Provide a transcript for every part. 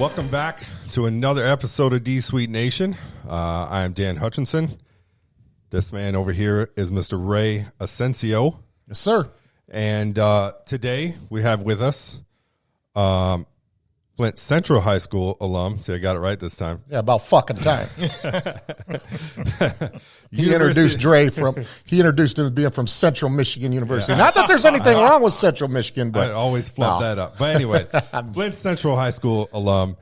Welcome back to another episode of D Sweet Nation. I am Dan Hutchinson. This man over here is Mr. Ray Ascencio. Yes, sir. And today we have with us Flint Central High School alum. See, I got it right this time. Yeah, about fucking time. He introduced him as being from Central Michigan University. Yeah. Not that there's anything wrong with Central Michigan, but I always flub that up. But anyway, Flint Central High School alum,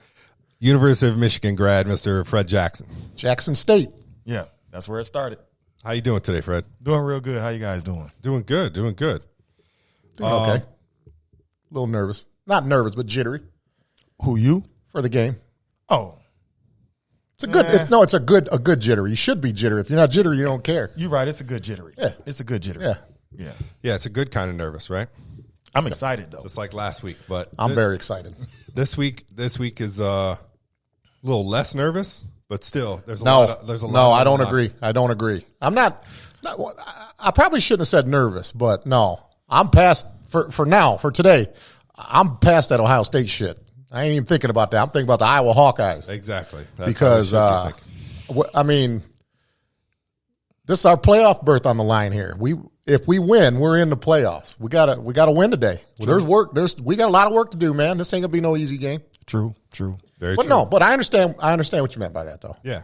University of Michigan grad, Mr. Fred Jackson. Jackson State. Yeah, that's where it started. How you doing today, Fred? Doing real good. How you guys doing? Doing good. Doing good. Doing okay. A little nervous. Not nervous, but jittery. Who, you? For the game. Oh. It's a good it's a good jittery. You should be jittery. If you're not jittery, you don't care. You're right, it's a good jittery. Yeah. It's a good jittery. Yeah. Yeah, it's a good kind of nervous, right? I'm excited though. Just like last week, but I'm very excited. This week is a little less nervous, but still there's a lot. No, I don't agree. I don't agree. I'm not I probably shouldn't have said nervous, but no. I'm past for today. I'm past that Ohio State shit. I ain't even thinking about that. I'm thinking about the Iowa Hawkeyes. Exactly. Because, I mean, this is our playoff berth on the line here. If we win, we're in the playoffs. We gotta win today. There's work. We got a lot of work to do, man. This ain't gonna be no easy game. True. Very but true. No, but I understand what you meant by that, though. Yeah.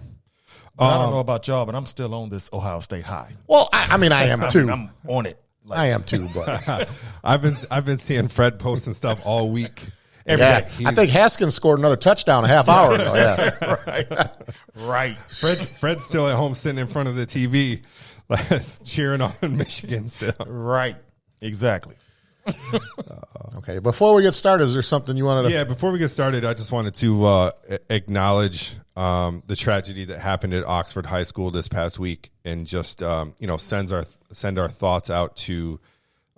I don't know about y'all, but I'm still on this Ohio State high. Well, I mean, I am too. I'm on it. I am too, but I've been seeing Fred posting stuff all week. Every day. I think Haskins scored another touchdown a half hour ago. Yeah, right. Fred's still at home sitting in front of the TV, cheering on Michigan still. Right. Exactly. Okay. Before we get started, is there something you wanted to? Yeah. Before we get started, I just wanted to acknowledge the tragedy that happened at Oxford High School this past week, and just send our thoughts out to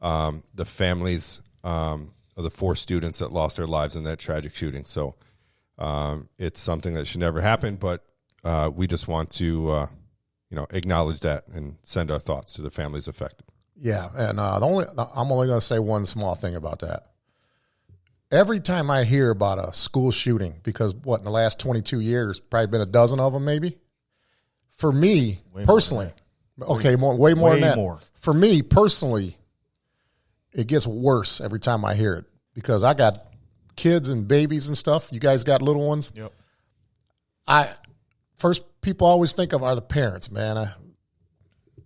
the families of the 4 students that lost their lives in that tragic shooting. So it's something that should never happen, but we just want to acknowledge that and send our thoughts to the families affected. Yeah, and I'm only going to say one small thing about that. Every time I hear about a school shooting, because in the last 22 years, probably been a dozen of them maybe. For me personally, way more than that. For me personally, it gets worse every time I hear it, because I got kids and babies and stuff. You guys got little ones. Yep. First people I always think of are the parents, man.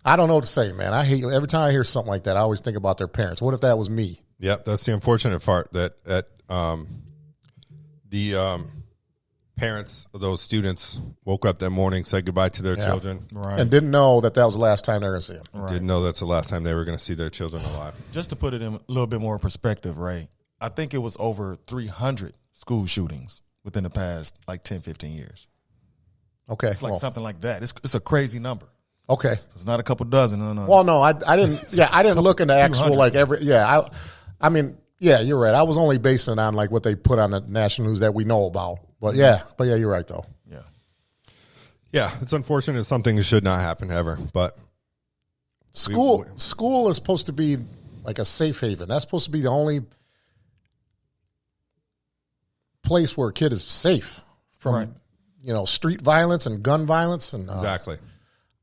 I don't know what to say, man. I hate every time I hear something like that. I always think about their parents. What if that was me? Yep, that's the unfortunate part, that the parents of those students woke up that morning, said goodbye to their children, right, and didn't know that was the last time they were going to see them. Right. Didn't know that's the last time they were going to see their children alive. Just to put it in a little bit more perspective, right? I think it was over 300 school shootings within the past 10, 15 years. Okay, it's something like that. It's a crazy number. Okay, so it's not a couple dozen. No. Well, no, I didn't. Yeah, I didn't look into actual every. Yeah, I mean, yeah, you're right. I was only basing it on what they put on the national news that we know about. But yeah, you're right though. Yeah, it's unfortunate. It's something that should not happen ever. But school is supposed to be like a safe haven. That's supposed to be the only place where a kid is safe from street violence and gun violence and exactly.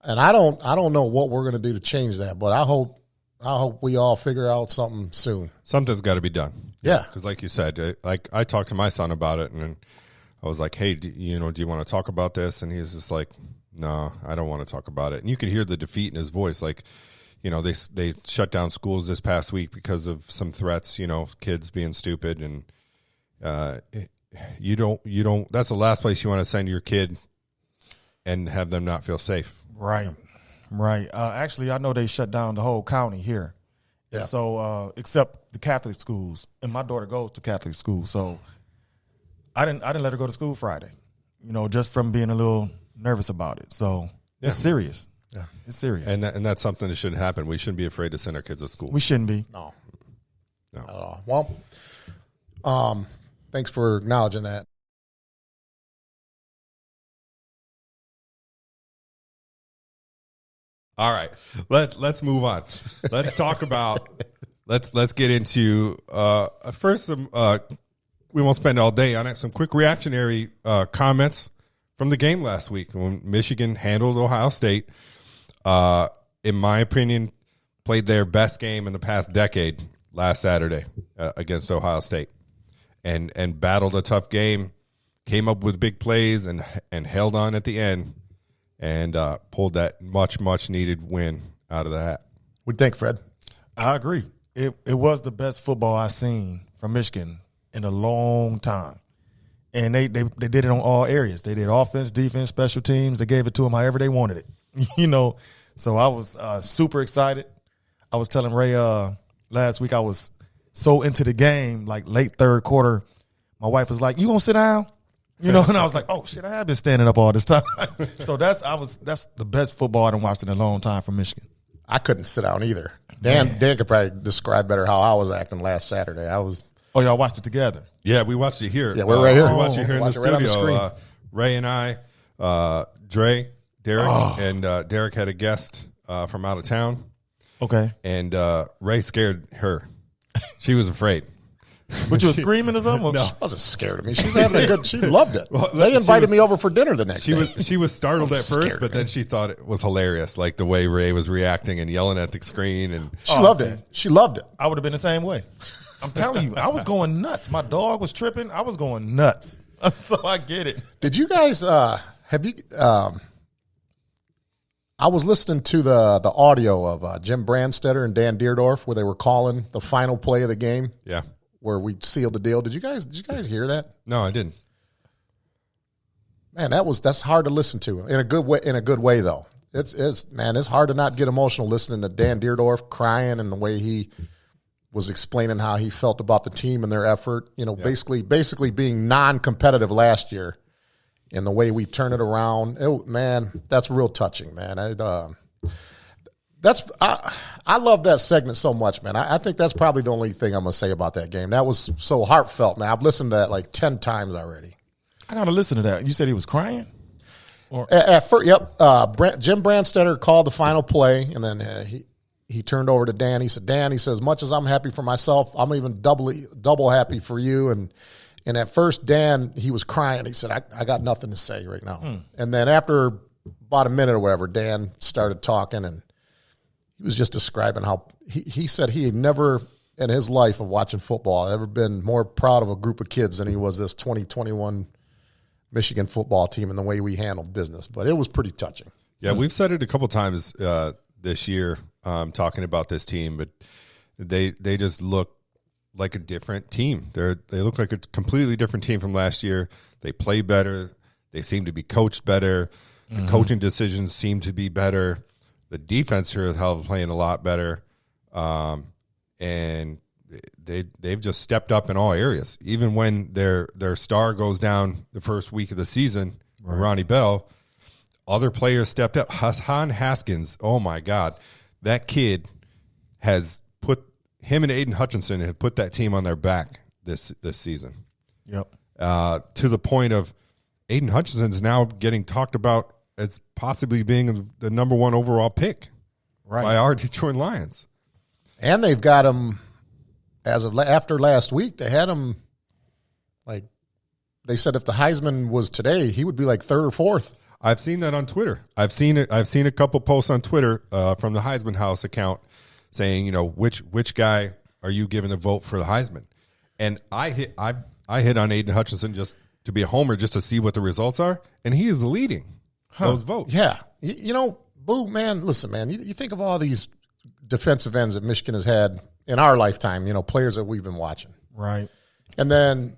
And I don't know what we're going to do to change that, but I hope we all figure out something soon. Something's got to be done. Yeah, because like you said, I talked to my son about it, and I was like, "Hey, do you want to talk about this?" And he's just like, "No, I don't want to talk about it." And you could hear the defeat in his voice. They shut down schools this past week because of some threats. Kids being stupid, and you don't. That's the last place you want to send your kid and have them not feel safe. Right. Actually, I know they shut down the whole county here. Yeah. So, except the Catholic schools, and my daughter goes to Catholic school, so I didn't let her go to school Friday. Just from being a little nervous about it. So it's serious. Yeah, it's serious, and that's something that shouldn't happen. We shouldn't be afraid to send our kids to school. We shouldn't be. No. Not at all. Well, thanks for acknowledging that. All right, let's move on. Let's talk about let's get into first some we won't spend all day on it. Some quick reactionary comments from the game last week when Michigan handled Ohio State. In my opinion, played their best game in the past decade last Saturday against Ohio State, and battled a tough game, came up with big plays and held on at the end, and pulled that much needed win out of the hat. What do you think, Fred? I agree. It was the best football I've seen from Michigan in a long time. And they did it on all areas. They did offense, defense, special teams. They gave it to them however they wanted it. So I was super excited. I was telling Ray last week I was so into the game, like late third quarter. My wife was like, "You gonna sit down?" And I was like, "Oh shit, I have been standing up all this time." So that's the best football I've watched in a long time from Michigan. I couldn't sit down either. Dan could probably describe better how I was acting last Saturday. Oh, y'all watched it together? Yeah, we watched it here. Yeah, we're right here. We watched it here in the right on the studio. screen. Ray and I, Derek, and Derek had a guest from out of town. Okay. And Ray scared her. She was afraid. But you were screaming or something? No, she wasn't scared of me. She's having a good. She loved it. They invited me over for dinner the next day. She was startled at first, but then she thought it was hilarious, like the way Ray was reacting and yelling at the screen. And she loved it. She loved it. I would have been the same way. I'm telling you, I was going nuts. My dog was tripping. I was going nuts. So I get it. Did you guys have you? I was listening to the audio of Jim Brandstetter and Dan Deerdorf where they were calling the final play of the game. Yeah. Where we sealed the deal. Did you guys hear that? No, I didn't. Man, that's hard to listen to in a good way. In a good way, though. It's hard to not get emotional listening to Dan Deerdorf crying and the way he was explaining how he felt about the team and their effort. Basically being non-competitive last year, and the way we turn it around. That's real touching, man. I love that segment so much, man. I think that's probably the only thing I'm going to say about that game. That was so heartfelt, man. I've listened to that like 10 times already. I got to listen to that. You said he was crying? At first, yep. Jim Brandstetter called the final play, and then he turned over to Dan. He said, "Dan," he says, "as much as I'm happy for myself, I'm even double happy for you." And at first, Dan, he was crying. He said, I got nothing to say right now. And then after about a minute or whatever, Dan started talking, and he was just describing how he said he had never in his life of watching football ever been more proud of a group of kids than he was this 2021 Michigan football team and the way we handled business. But it was pretty touching. Yeah, we've said it a couple times this year talking about this team, but they just look like a different team. They look like a completely different team from last year. They play better. They seem to be coached better. The coaching decisions seem to be better. The defense here is playing a lot better, and they've just stepped up in all areas. Even when their star goes down the first week of the season, Ronnie Bell, other players stepped up. Hassan Haskins, oh my God, that kid has put him and Aiden Hutchinson have put that team on their back this season. Yep. To the point of Aiden Hutchinson's now getting talked about as possibly being the number one overall pick by our Detroit Lions. And they've got him after last week. They had him like they said if the Heisman was today, he would be like third or fourth. I've seen that on Twitter. I've seen a couple posts on Twitter from the Heisman House account saying, which guy are you giving the vote for the Heisman? And I hit on Aiden Hutchinson just to be a homer, just to see what the results are, and he is leading those votes. Yeah. Boo, man, listen, man, you think of all these defensive ends that Michigan has had in our lifetime, players that we've been watching. Right. And then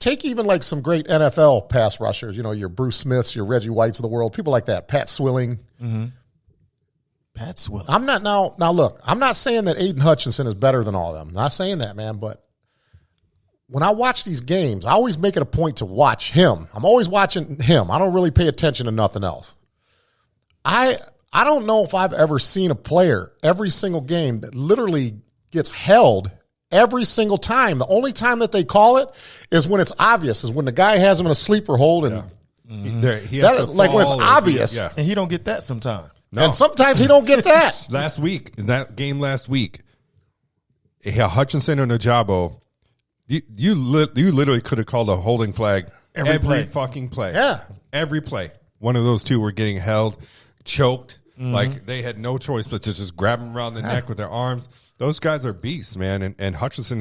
take even like some great NFL pass rushers, your Bruce Smiths, your Reggie Whites of the world, people like that, Pat Swilling. Mm-hmm. Pat Swilling. I'm not now look, I'm not saying that Aiden Hutchinson is better than all of them. I'm not saying that, man, but when I watch these games, I always make it a point to watch him. I'm always watching him. I don't really pay attention to nothing else. I don't know if I've ever seen a player every single game that literally gets held every single time. The only time that they call it is when it's obvious, is when the guy has him in a sleeper hold. And he has like when it's obvious. And he don't get that sometimes. No. And sometimes he don't get that. In that game last week, Hutchinson and Ojabo You literally could have called a holding flag every play. fucking play. Yeah. Every play. One of those two were getting held, choked. Like they had no choice but to just grab them around the neck with their arms. Those guys are beasts, man. And Hutchinson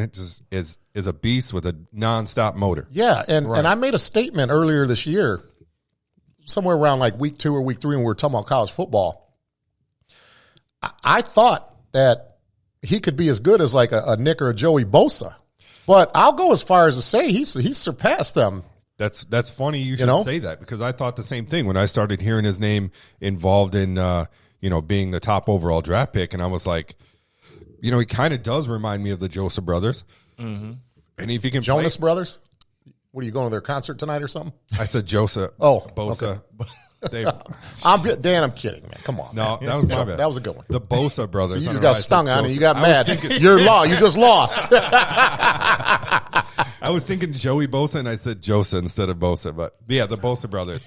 is a beast with a nonstop motor. Yeah, and I made a statement earlier this year, somewhere around like week 2 or week 3 when we were talking about college football. I thought that he could be as good as like a Nick or a Joey Bosa. But I'll go as far as to say he's surpassed them. That's funny you should say that, because I thought the same thing when I started hearing his name involved in being the top overall draft pick, and I was like, he kind of does remind me of the Joseph brothers. Mm-hmm. And if you can Jonas Brothers? What are you going to their concert tonight or something? I said Joseph. Bosa. Okay. I'm kidding, man. Come on. No, that was my bad. That was a good one. The Bosa brothers. So you just got stung on it. You got mad. You just lost. I was thinking Joey Bosa, and I said Josa instead of Bosa. But yeah, the Bosa brothers.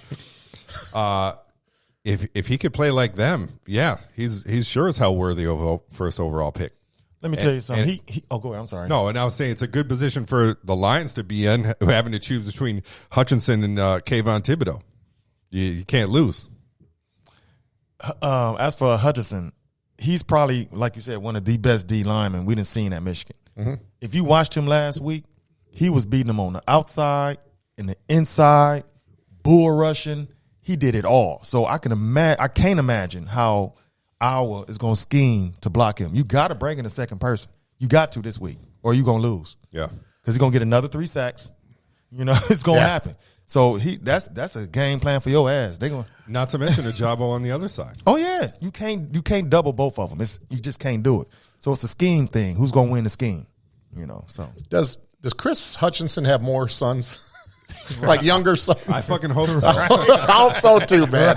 If he could play like them, yeah, he's sure as hell worthy of a first overall pick. Let me tell you something. Go ahead. I'm sorry. No, and I was saying it's a good position for the Lions to be in, having to choose between Hutchinson and Kayvon Thibodeau. You can't lose. As for Hutchinson, he's probably, like you said, one of the best D linemen we done seen at Michigan. Mm-hmm. If you watched him last week, he was beating them on the outside, in the inside, bull rushing. He did it all. So I can't imagine how Iowa is going to scheme to block him. You got to bring in a second person. You got to this week, or you're going to lose. Yeah, because he's going to get another 3 sacks. It's going to happen. So that's a game plan for your ass. They going not to mention a Jabo on the other side. Oh yeah, you can't double both of them. You just can't do it. So it's a scheme thing. Who's going to win the scheme? So does Chris Hutchinson have more sons? Like younger sons? I fucking hope so. I hope so too, man.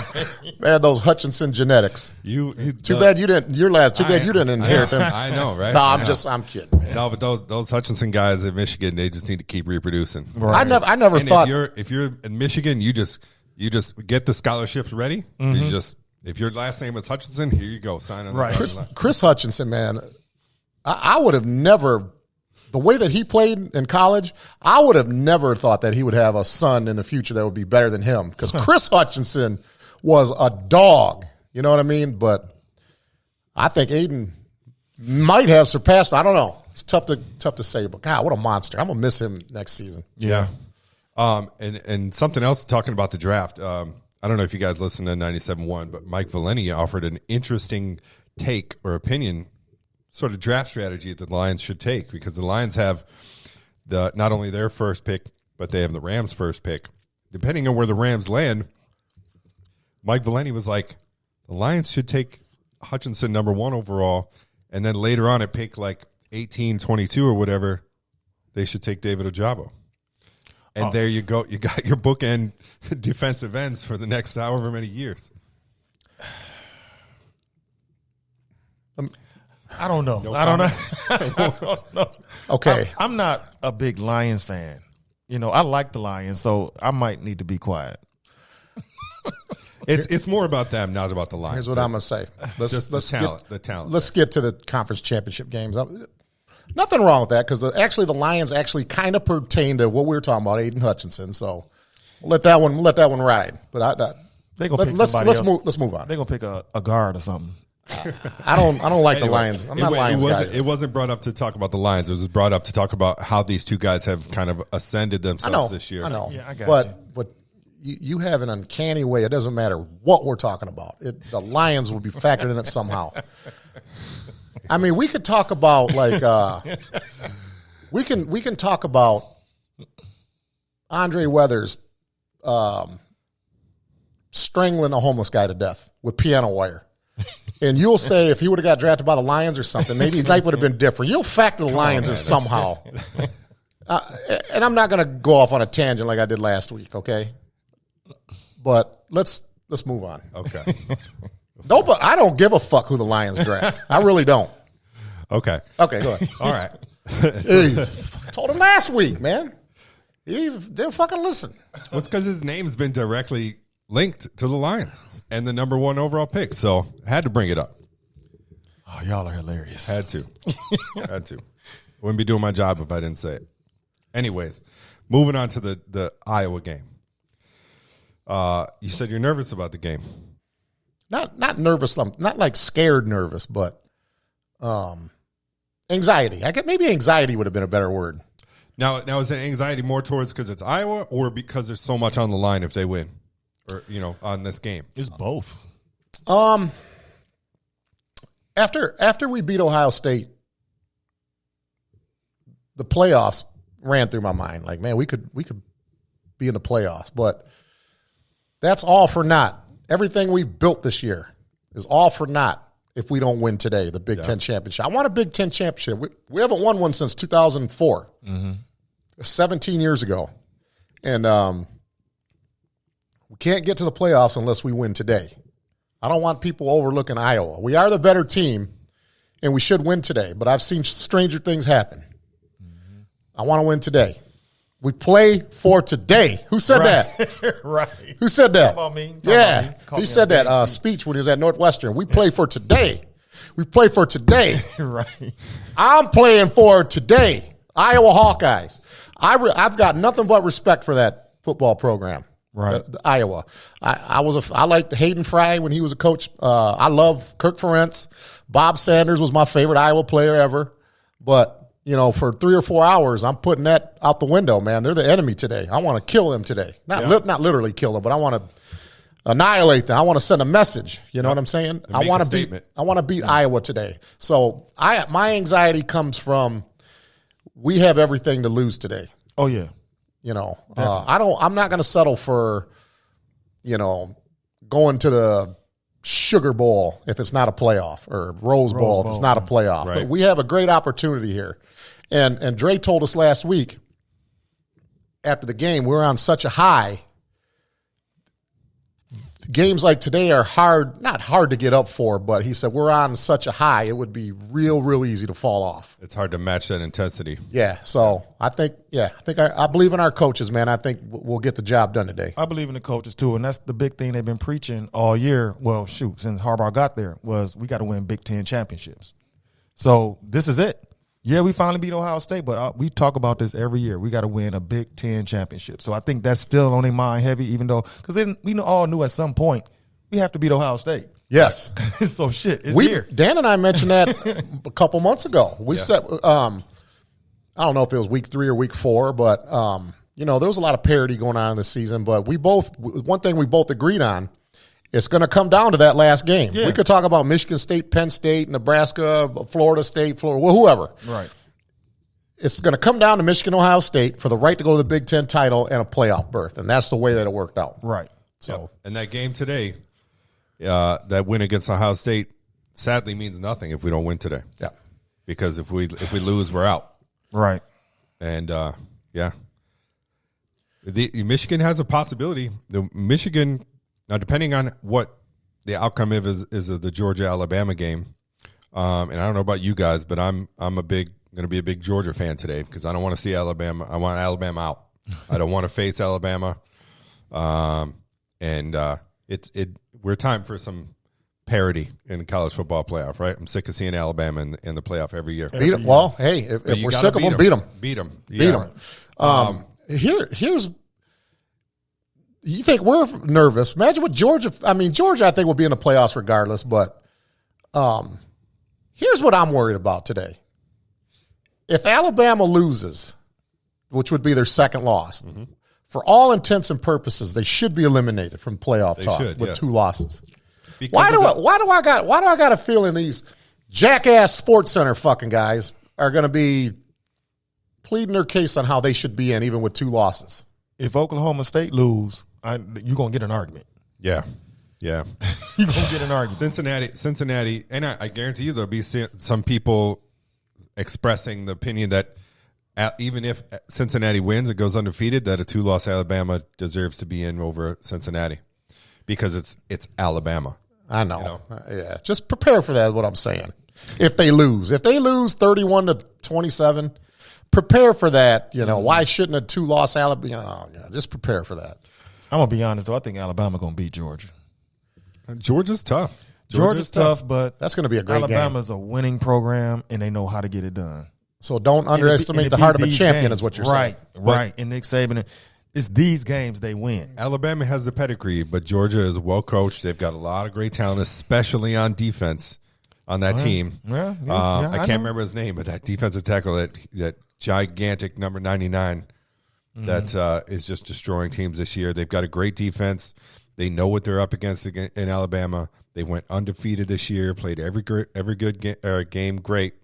Man, those Hutchinson genetics. Too bad you didn't inherit them. I know, right? No, I'm kidding, man. No, but those Hutchinson guys in Michigan, they just need to keep reproducing. Right. I never thought if you're in Michigan, you just get the scholarships ready. Mm-hmm. If your last name is Hutchinson, here you go, sign on. Right. Chris Hutchinson, man, I would have never. The way that he played in college, I would have never thought that he would have a son in the future that would be better than him, because Chris Hutchinson was a dog. You know what I mean? But I think Aiden might have surpassed. I don't know. It's tough to say. But God, what a monster! I'm gonna miss him next season. Yeah. And something else talking about the draft. I don't know if you guys listened to 97.1, but Mike Valeni offered an interesting take or opinion, sort of draft strategy that the Lions should take, because the Lions have not only their first pick, but they have the Rams' first pick. Depending on where the Rams land, Mike Valeni was like, the Lions should take Hutchinson number 1 overall, and then later on at pick like 18, 22 or whatever, they should take David Ojabo. And there you go. You got your bookend defensive ends for the next however many years. I don't know. I don't know. Okay. I'm not a big Lions fan. I like the Lions, so I might need to be quiet. It's more about them, not about the Lions. Here's what I'm going to say. The talent. Let's get to the conference championship games. Nothing wrong with that, because the Lions actually kind of pertain to what we were talking about, Aiden Hutchinson. So we'll let that one ride. But they're gonna pick somebody else. Let's move on. They're gonna pick a guard or something. I don't like the Lions. I'm not Lions guy. It wasn't brought up to talk about the Lions. It was brought up to talk about how these two guys have kind of ascended themselves this year. I know. Yeah, I got but you have an uncanny way. It doesn't matter what we're talking about. The Lions will be factored in it somehow. I mean, we could talk about we can talk about Andre Weathers strangling a homeless guy to death with piano wire. And you'll say if he would have got drafted by the Lions or something, maybe life would have been different. You'll factor the Lions in somehow. And I'm not going to go off on a tangent like I did last week, okay? But let's move on. Okay. No, but I don't give a fuck who the Lions draft. I really don't. Okay. Okay, go ahead. All right. Hey, I told him last week, man. He didn't fucking listen. Well, it's because his name's been directly linked to the Lions and the number 1 overall pick, so I had to bring it up. Oh, y'all are hilarious. Had to. Wouldn't be doing my job if I didn't say it. Anyways, moving on to the Iowa game. You said you're nervous about the game. Not nervous. I'm not like scared nervous, but anxiety. Maybe anxiety would have been a better word. Now is that anxiety more towards because it's Iowa or because there's so much on the line if they win, or on this game? It's both. After we beat Ohio State, the playoffs ran through my mind. Like, man, we could be in the playoffs, but that's all for naught. Everything we've built this year is all for naught if we don't win today, the Big Ten championship. I want a Big Ten championship. We haven't won one since 2004, 17 years ago. And we can't get to the playoffs unless we win today. I don't want people overlooking Iowa. We are the better team, and we should win today, but I've seen stranger things happen. I want to win today. We play for today. Who said that? Right. Who said that? Talk about me. He said that speech when he was at Northwestern. We play for today. We play for today. Right. I'm playing for today. Iowa Hawkeyes. I've got nothing but respect for that football program. Right. Iowa. I liked Hayden Frey when he was a coach. I love Kirk Ferentz. Bob Sanders was my favorite Iowa player ever. But for 3 or 4 hours, I'm putting that out the window, man. They're the enemy today. I want to kill them today. Not literally kill them, but I want to annihilate them. I want to send a message. You know what I'm saying? I want to beat Iowa today. So my anxiety comes from we have everything to lose today. Oh yeah. I'm not going to settle for, going to the Sugar Bowl if it's not a playoff, or Rose Bowl if it's not a playoff. Right. But we have a great opportunity here. And Dre told us last week after the game, we're on such a high. Games like today are not hard to get up for, but he said we're on such a high, it would be real easy to fall off. It's hard to match that intensity. Yeah, so I believe in our coaches, man. I think we'll get the job done today. I believe in the coaches too, and that's the big thing they've been preaching all year. Well, since Harbaugh got there, was we got to win Big Ten championships. So this is it. Yeah, we finally beat Ohio State, but we talk about this every year. We got to win a Big Ten championship. So I think that's still on their mind heavy, even though because we all knew at some point we have to beat Ohio State. Yes. So it's here. Dan and I mentioned that a couple months ago. We said, I don't know if it was week 3 or week 4, but there was a lot of parity going on this season. But one thing we both agreed on. It's going to come down to that last game. Yeah. We could talk about Michigan State, Penn State, Nebraska, Florida State, whoever. Right. It's going to come down to Michigan, Ohio State for the right to go to the Big Ten title and a playoff berth, and that's the way that it worked out. Right. So, and that game today, that win against Ohio State, sadly means nothing if we don't win today. Yeah. Because if we lose, we're out. Right. And Michigan has a possibility. Michigan. Now, depending on what the outcome is of the Georgia-Alabama game, and I don't know about you guys, but I'm going to be a big Georgia fan today because I don't want to see Alabama. I want Alabama out. I don't want to face Alabama, and we're time for some parity in the college football playoff, right? I'm sick of seeing Alabama in the playoff every year. Beat them. Well, hey, if we're sick of them, beat them. Beat them. Beat them. Here's. You think we're nervous? Imagine what Georgia. I mean, Georgia, I think will be in the playoffs regardless. But here's what I'm worried about today. If Alabama loses, which would be their second loss, for all intents and purposes, they should be eliminated from playoff talk with 2 losses. Why do I got a feeling these jackass Sports Center fucking guys are going to be pleading their case on how they should be in even with 2 losses? If Oklahoma State lose, you're going to get an argument. Yeah. You're going to get an argument. Cincinnati, and I guarantee you there'll be some people expressing the opinion that even if Cincinnati wins, it goes undefeated, that a 2-loss Alabama deserves to be in over Cincinnati because it's Alabama. I know. Yeah, just prepare for that is what I'm saying. If they lose 31-27, prepare for that. Why shouldn't a 2-loss Alabama? Oh, yeah, just prepare for that. I'm going to be honest, though. I think Alabama going to beat Georgia. Georgia's tough. Georgia's tough, but that's going to be a great Alabama's a winning program, and they know how to get it done. So don't underestimate the heart of a champion, games, is what you're saying. Right. And Nick Saban, it's these games they win. Alabama has the pedigree, but Georgia is well coached. They've got a lot of great talent, especially on defense on that team. Yeah, I can't remember his name, but that defensive tackle, that gigantic number 99, that is just destroying teams this year. They've got a great defense. They know what they're up against in Alabama. They went undefeated this year, played every good game great.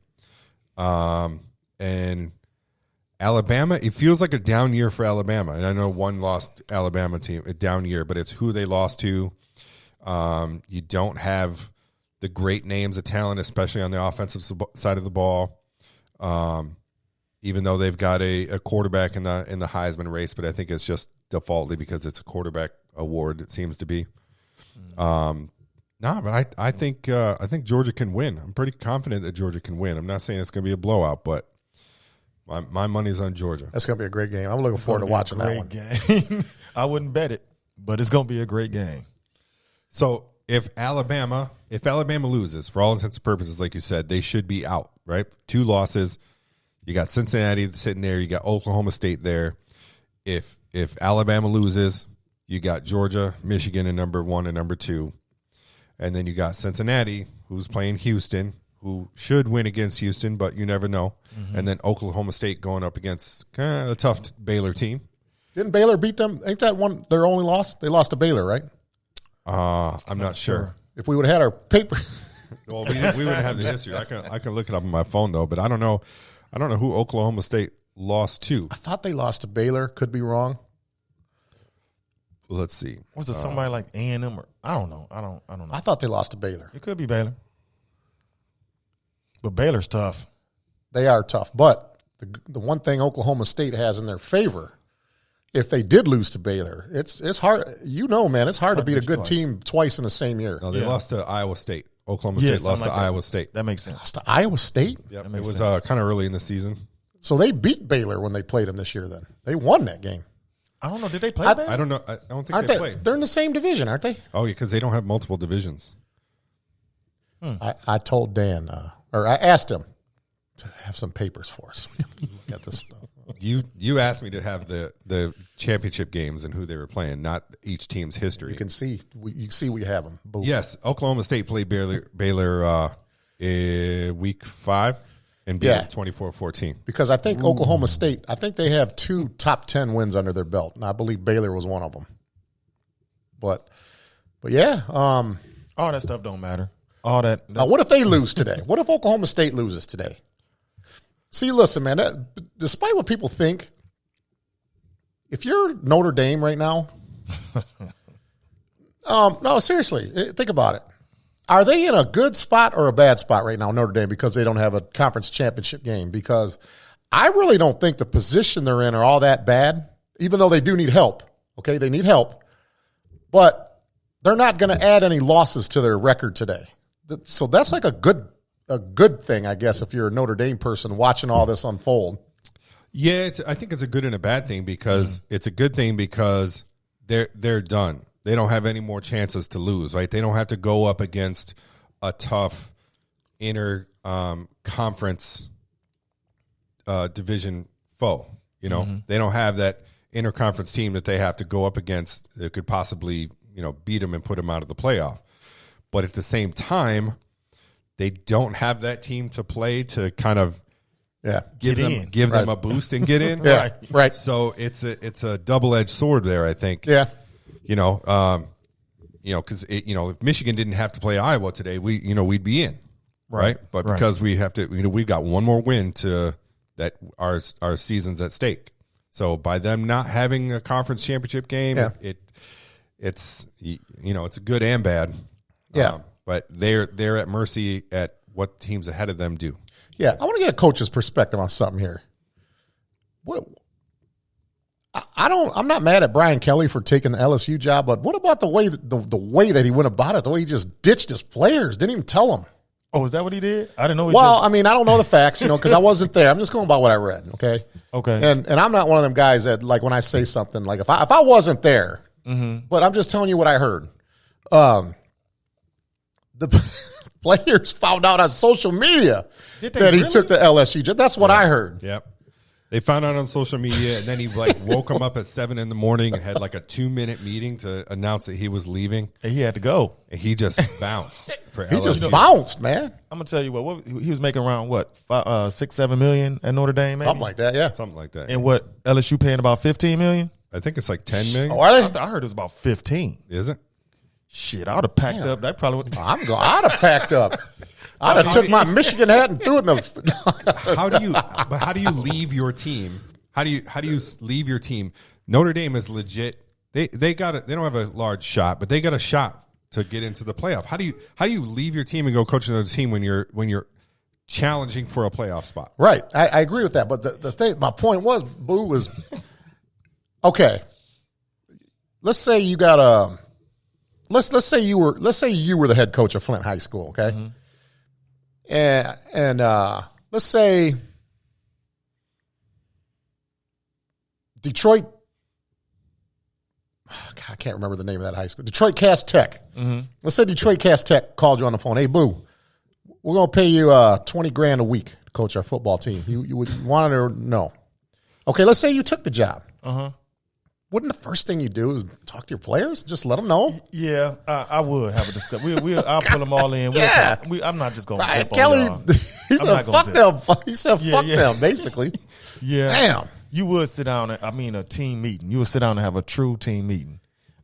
And Alabama, it feels like a down year for Alabama. And I know one lost Alabama team, a down year, but it's who they lost to. You don't have the great names of talent, especially on the offensive side of the ball. Even though they've got a quarterback in the Heisman race, but I think it's just defaultly because it's a quarterback award, it seems to be. But I think Georgia can win. I'm pretty confident that Georgia can win. I'm not saying it's going to be a blowout, but my money's on Georgia. That's going to be a great game. I'm looking forward to watching that one. Game. I wouldn't bet it, but it's going to be a great game. So if Alabama loses, for all intents and purposes, like you said, they should be out, right? 2 losses. You got Cincinnati sitting there. You got Oklahoma State there. If Alabama loses, you got Georgia, Michigan in number 1 and number 2. And then you got Cincinnati, who's playing Houston, who should win against Houston, but you never know. And then Oklahoma State going up against kind of a tough Baylor team. Didn't Baylor beat them? Ain't that one their only loss? They lost to Baylor, right? I'm not sure. If we would have had our paper. Well, we wouldn't have the history. I can look it up on my phone, though, but I don't know who Oklahoma State lost to. I thought they lost to Baylor. Could be wrong. Let's see. Was it somebody like A&M or I don't know. I don't know. I thought they lost to Baylor. It could be Baylor. But Baylor's tough. They are tough. But the one thing Oklahoma State has in their favor, if they did lose to Baylor, it's hard. Man, it's hard to beat a good team twice in the same year. No, they lost to Iowa State. Oklahoma State lost to Iowa State. That makes sense. Lost to Iowa State? Yep. It was kind of early in the season. So they beat Baylor when they played them this year then. They won that game. I don't know. Did they play Baylor? I don't know. I don't think they played. They're in the same division, aren't they? Oh, yeah, because they don't have multiple divisions. I told Dan, or I asked him to have some papers for us. Got this stuff. You asked me to have the championship games and who they were playing, not each team's history. You can see we have them. Boom. Yes, Oklahoma State played Baylor week 5 and beat them 24-14. Because I think Oklahoma State, I think they have 2 top 10 wins under their belt, and I believe Baylor was one of them. But yeah, all that stuff don't matter. All that. Now, what if they lose today? What if Oklahoma State loses today? See, listen, man, despite what people think, if you're Notre Dame right now, no, seriously, think about it. Are they in a good spot or a bad spot right now, Notre Dame, because they don't have a conference championship game? Because I really don't think the position they're in are all that bad, even though they do need help. Okay, they need help. But they're not going to add any losses to their record today. So that's like a good thing, I guess, if you're a Notre Dame person watching all this unfold. Yeah, I think it's a good and a bad thing because it's a good thing because they're done. They don't have any more chances to lose, right? They don't have to go up against a tough inter conference division foe. You know, they don't have that interconference team that they have to go up against that could possibly, beat them and put them out of the playoff. But at the same time, they don't have that team to play to kind of give them a boost and get in. Right. So it's a double-edged sword there, I think. Yeah. Because if Michigan didn't have to play Iowa today, we'd be in, right? But because we have to, we've got one more win to that our season's at stake. So by them not having a conference championship game, it's a good and bad. Yeah. But they're at mercy at what teams ahead of them do. Yeah, I want to get a coach's perspective on something here. I'm not mad at Brian Kelly for taking the LSU job, but what about the way that he went about it? The way he just ditched his players, didn't even tell them. Oh, is that what he did? I didn't know. I don't know the facts, because I wasn't there. I'm just going by what I read. Okay. And I'm not one of them guys that, like, when I say something, like if I wasn't there, but I'm just telling you what I heard. the players found out on social media Did they that he really? took the LSU job. That's what I heard. Yep. They found out on social media, and then he woke him up at 7 a.m. and had like a 2-minute meeting to announce that he was leaving. And he had to go. And he just bounced for He LSU. just bounced, man. I'm gonna tell you what he was making around what 6-7 million at Notre Dame, maybe? Something like that, yeah. Something like that. And what LSU paying about 15 million? I think it's like 10 million. Oh, are they? I heard it was about 15. Is it? Shit, I would have packed up. That probably would. I'd have packed up. I'd have took my Michigan hat and threw it in the. How do you leave your team? How do you leave your team? Notre Dame is legit. They don't have a large shot, but they got a shot to get into the playoff. How do you leave your team and go coach another team when you're challenging for a playoff spot? Right, I agree with that. But the thing, my point was, Boo was okay. Let's say you got a. Let's say you were the head coach of Flint High School, okay, and let's say Detroit. God, I can't remember the name of that high school. Detroit Cass Tech. Let's say Detroit Cass Tech called you on the phone. Hey, Boo, we're gonna pay you $20,000 a week to coach our football team. You would want it or no? Okay, let's say you took the job. Wouldn't the first thing you do is talk to your players? Just let them know. Yeah, I would have a discussion. I'll pull them all in. Yeah. I'm not just going to Brian dip Kelly, on y'all. he I'm said, not gonna fuck dip. them. He said, fuck yeah. them, basically. Yeah. Damn. You would sit down, a team meeting. You would sit down and have a true team meeting.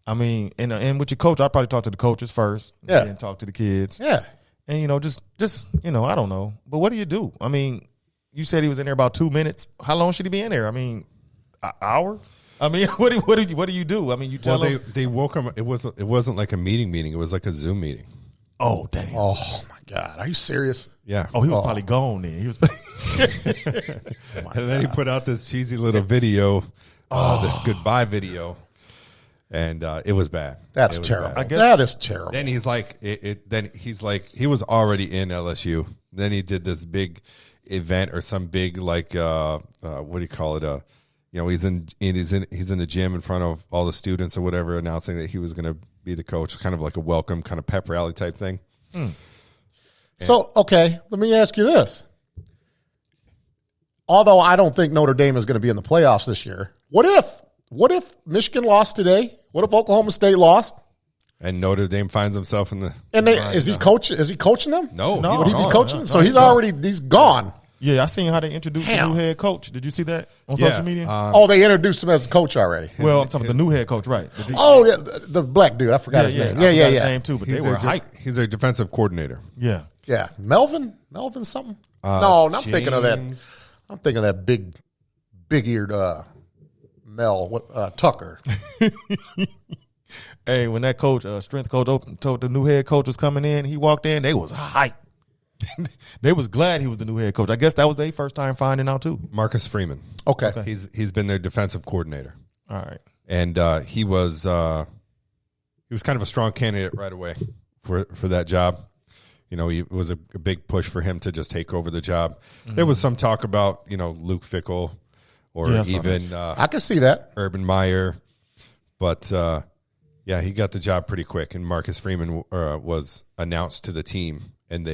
I mean, and with your coach, I'd probably talk to the coaches first. Yeah. And talk to the kids. Yeah. And, just I don't know. But what do you do? I mean, you said he was in there about 2 minutes. How long should he be in there? I mean, an hour? I mean, what do you do? I mean, you tell them. They woke him. It wasn't like a meeting. It was like a Zoom meeting. Oh, damn. Oh, my God. Are you serious? Yeah. Oh, he was probably gone then. He was. And then he put out this cheesy little video, this goodbye video, and it was bad. That's It was terrible. bad. That is terrible. Then he's like, he was already in LSU. Then he did this big event or some big what do you call it? He's in the gym in front of all the students or whatever, announcing that he was going to be the coach, kind of like a welcome kind of pep rally type thing. So, okay, let me ask you this. Although I don't think Notre Dame is going to be in the playoffs this year, what if Michigan lost today? What if Oklahoma State lost? And Notre Dame finds himself in the. And is he coaching them? No, Would he be gone. coaching? No, So he's gone. Yeah, I seen how they introduced the new head coach. Did you see that on social media? They introduced him as a coach already. Well, I'm talking about the new head coach, right? Oh, yeah, the black dude. I forgot his name. I forgot his Yeah. name too, but they were hype. He's a defensive coordinator. Yeah. Yeah. Melvin something? No, I'm thinking of that. I'm thinking of that big-eared Tucker. Hey, when that coach, strength coach, told the new head coach was coming in, he walked in, they was hype. They was glad he was the new head coach. I guess that was their first time finding out too. Marcus Freeman. Okay. He's been their defensive coordinator. All right. And he was kind of a strong candidate right away for that job. It was a big push for him to just take over the job. There was some talk about, Luke Fickell or even I can see that. Urban Meyer. But, he got the job pretty quick. And Marcus Freeman was announced to the team. And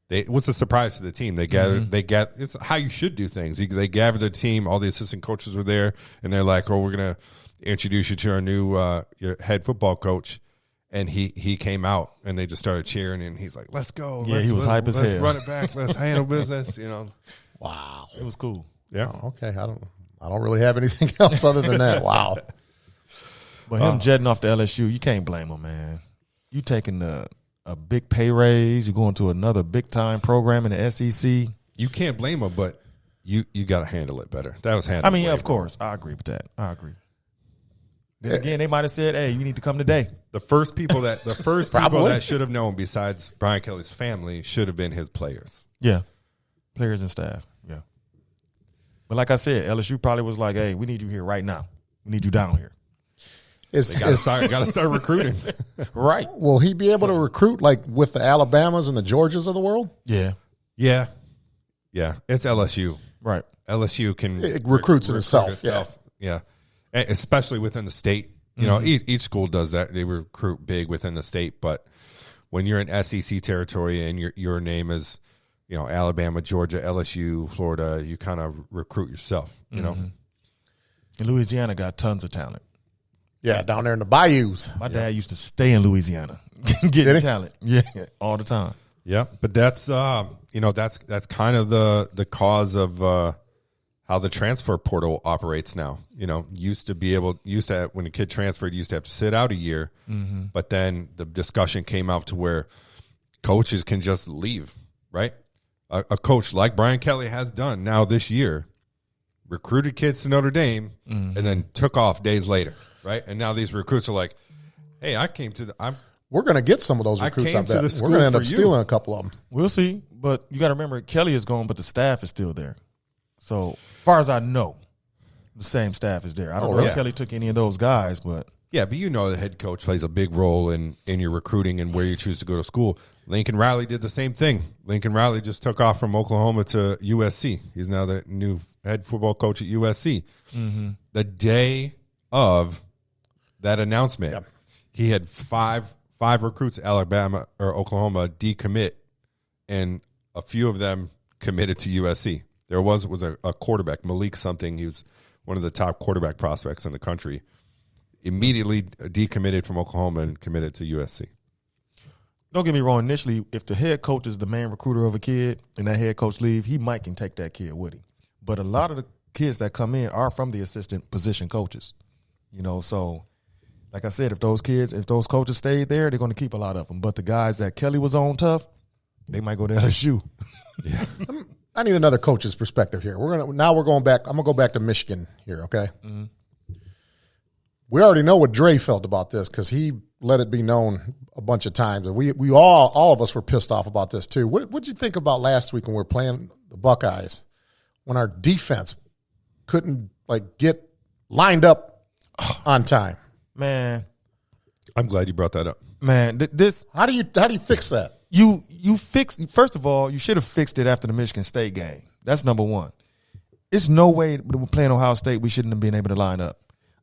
it was a surprise to the team. They gathered. It's how you should do things. They gathered the team. All the assistant coaches were there. And they're like, we're going to introduce you to our new your head football coach. And he came out, and they just started cheering, and he's like, "Let's go!" Yeah, he was hype as hell. Let's run it back. Let's handle business. Wow, it was cool. Yeah. Oh, okay, I don't really have anything else other than that. Wow. But him jetting off to LSU, you can't blame him, man. You taking a big pay raise, you're going to another big time program in the SEC. You can't blame him, but you got to handle it better. That was handled. I mean, of course, I agree with that. I agree. Then again, they might have said, "Hey, you need to come today." The first people that should have known, besides Brian Kelly's family, should have been his players. Yeah, players and staff. Yeah, but like I said, LSU probably was like, "Hey, we need you here right now. We need you down here." Got to start recruiting. Right? Will he be able to recruit like with the Alabamas and the Georgias of the world? Yeah. Yeah. It's LSU. Right. LSU can It recruits itself. Yeah. Especially within the state. Each school does that. They recruit big within the state, but when you're in SEC territory and your name is, Alabama, Georgia, LSU, Florida, you kind of recruit yourself, you know. And Louisiana got tons of talent. Yeah, down there in the bayous. My dad used to stay in Louisiana getting talent. Yeah, all the time. Yeah, but that's that's kind of the cause of how the transfer portal operates now. Used to when a kid transferred, used to have to sit out a year, but then the discussion came out to where coaches can just leave, right? A coach like Brian Kelly has done now this year, recruited kids to Notre Dame and then took off days later, right? And now these recruits are like, hey, we're going to get some of those recruits. I bet. We're going to end up stealing a couple of them. We'll see. But you got to remember, Kelly is gone, but the staff is still there. So, as far as I know, the same staff is there. I don't know if Kelly took any of those guys, but. Yeah, but the head coach plays a big role in your recruiting and where you choose to go to school. Lincoln Riley did the same thing. Lincoln Riley just took off from Oklahoma to USC. He's now the new head football coach at USC. The day of that announcement, he had five recruits, Alabama or Oklahoma, decommit, and a few of them committed to USC. There was a quarterback, Malik something. He was one of the top quarterback prospects in the country. Immediately decommitted from Oklahoma and committed to USC. Don't get me wrong. Initially, if the head coach is the main recruiter of a kid and that head coach leave, he might can take that kid with him. But a lot of the kids that come in are from the assistant position coaches. So like I said, if those coaches stayed there, they're going to keep a lot of them. But the guys that Kelly was on tough, they might go to LSU. Yeah. I need another coach's perspective here. We're going back. I'm going to go back to Michigan here, okay? We already know what Dre felt about this because he let it be known a bunch of times. And we all of us were pissed off about this too. What did you think about last week when we were playing the Buckeyes, when our defense couldn't get lined up on time? Man, I'm glad you brought that up. Man, how do you fix that? First of all, you should have fixed it after the Michigan State game. That's number one. It's no way that we're playing Ohio State we shouldn't have been able to line up.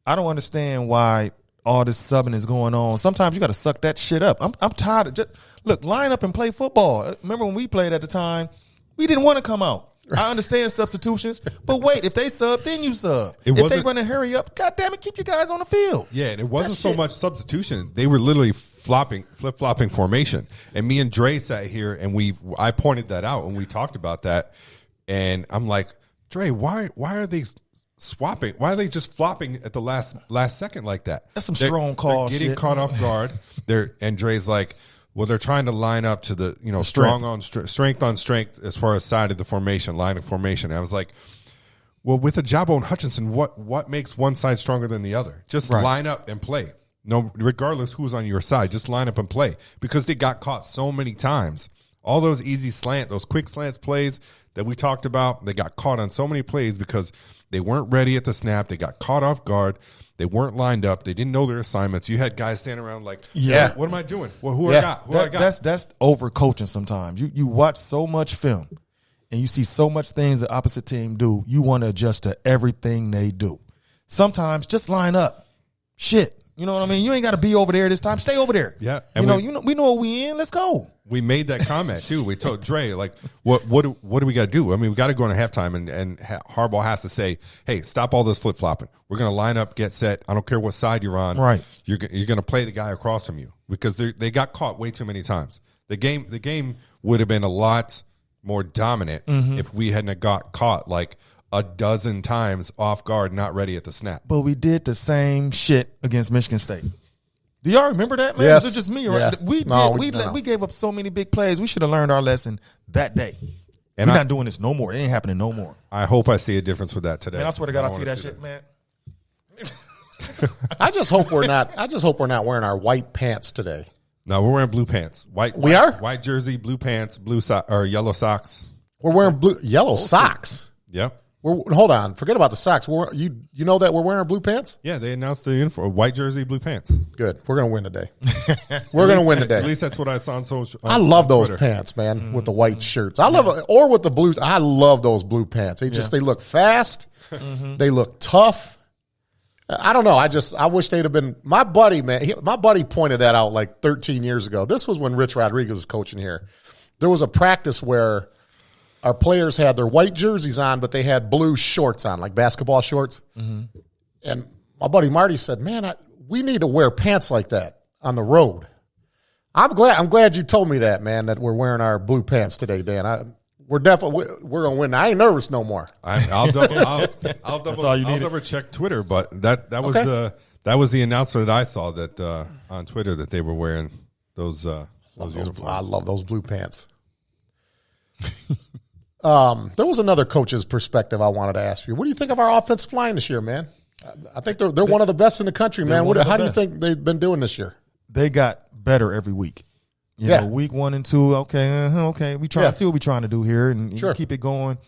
I don't understand why all this subbing is going on. Sometimes you got to suck that shit up. I'm tired of look, line up and play football. Remember when we played at the time, we didn't want to come out. I understand substitutions, but wait, if they sub, then you sub. If they run a hurry up, God damn it, keep your guys on the field. Yeah, and it wasn't so much substitution. They were literally flip-flopping formation. And me and Dre sat here, and I pointed that out, and we talked about that. And I'm like, Dre, why are they swapping? Why are they just flopping at the last second like that? That's some strong call. They're getting caught off guard. And Dre's like, well, they're trying to line up to the strength on strength as far as side of the formation, line of formation. And I was like, well, with a Jabbo and Hutchinson, what makes one side stronger than the other? Just line up and play. No, regardless who's on your side, just line up and play because they got caught so many times. All those those quick slants plays that we talked about, they got caught on so many plays because they weren't ready at the snap. They got caught off guard. They weren't lined up. They didn't know their assignments. You had guys standing around like, what am I doing? Well, who I got? That's overcoaching sometimes. You watch so much film and you see so much things the opposite team do. You want to adjust to everything they do. Sometimes just line up. Shit. You know what I mean? You ain't got to be over there this time. Stay over there. Yeah. And we know what we in. Let's go. We made that comment too. We told Dre, like, what do we got to do? I mean, we got to go into halftime, and Harbaugh has to say, hey, stop all this flip flopping. We're going to line up, get set. I don't care what side you're on. Right. You're going to play the guy across from you because they got caught way too many times. The game would have been a lot more dominant if we hadn't got caught like a dozen times off guard, not ready at the snap. But we did the same shit against Michigan State. Do y'all remember that, man? Yes. Was it just me? Yeah. Right? We gave up so many big plays. We should have learned our lesson that day. And we're not doing this no more. It ain't happening no more. I hope I see a difference with that today. Man, I swear to God, I see that shit, man. I just hope we're not wearing our white pants today. No, we're wearing blue pants. We are? White jersey, blue pants, or yellow socks. We're wearing yellow socks. Yep. Hold on. Forget about the socks. You know that we're wearing our blue pants? Yeah, they announced the uniform. White jersey, blue pants. Good. We're going to win today. We're going to win today. At least that's what I saw on social. I love those pants, man, with the white shirts. I love it. Or with the blues. I love those blue pants. They look fast. They look tough. I don't know. I wish they'd have been. My buddy, man, my buddy pointed that out like 13 years ago. This was when Rich Rodriguez was coaching here. There was a practice where our players had their white jerseys on, but they had blue shorts on, like basketball shorts. Mm-hmm. And my buddy Marty said, "Man, we need to wear pants like that on the road." I'm glad you told me that, man. That we're wearing our blue pants today, Dan. We're gonna win. I ain't nervous no more. I'll double check Twitter, but that was the announcement that I saw that on Twitter that they were wearing those uniforms. I love those blue pants. There was another coach's perspective I wanted to ask you. What do you think of our offensive line this year, man? I think they're one of the best in the country, man. How do you think they've been doing this year? They got better every week. You know, week 1 and 2, okay. We try to see what we're trying to do here and keep it going.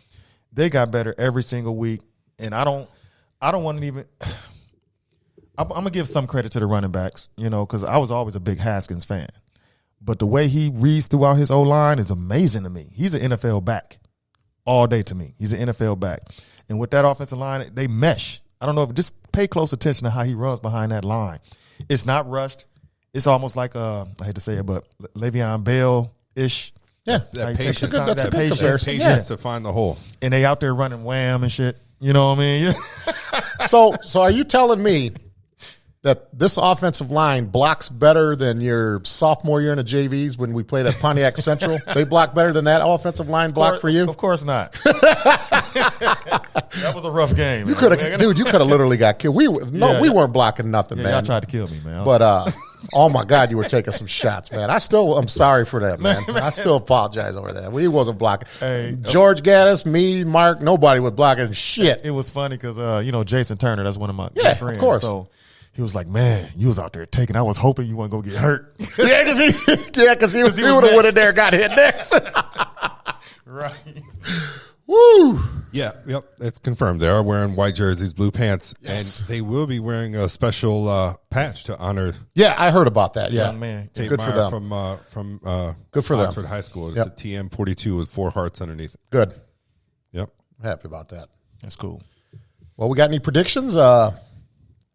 They got better every single week, and I don't want to even. I'm gonna give some credit to the running backs, because I was always a big Haskins fan, but the way he reads throughout his O-line is amazing to me. He's an NFL back all day to me. He's an NFL back, and with that offensive line, they mesh. I don't know if just pay close attention to how he runs behind that line. It's not rushed. It's almost like I hate to say it, but Le'Veon Bell-ish. Yeah, that patience, that's a good patience to find the hole. And they out there running wham and shit. You know what I mean? So are you telling me that this offensive line blocks better than your sophomore year in the JVs when we played at Pontiac Central? They block better than that offensive line block for you? Of course not. That was a rough game. You could have literally got killed. We weren't blocking nothing, man. Y'all tried to kill me, man. But oh my God, you were taking some shots, man. I'm sorry for that, man. I still apologize over that. We wasn't blocking. Hey, George Gaddis, me, Mark, nobody was blocking shit. It was funny because Jason Turner, that's one of my good friends. Of course. So he was like, "Man, you was out there taking. I was hoping you weren't gonna get hurt." because he would have went in there and got hit next. Right. Woo. Yeah, yep, it's confirmed. They are wearing white jerseys, blue pants, yes. And they will be wearing a special patch to honor. Yeah, I heard about that. Yeah, man, good for them. From good for Oxford them. High School. It's a TM42 with 4 hearts underneath it. Good. Yep, I'm happy about that. That's cool. Well, we got any predictions?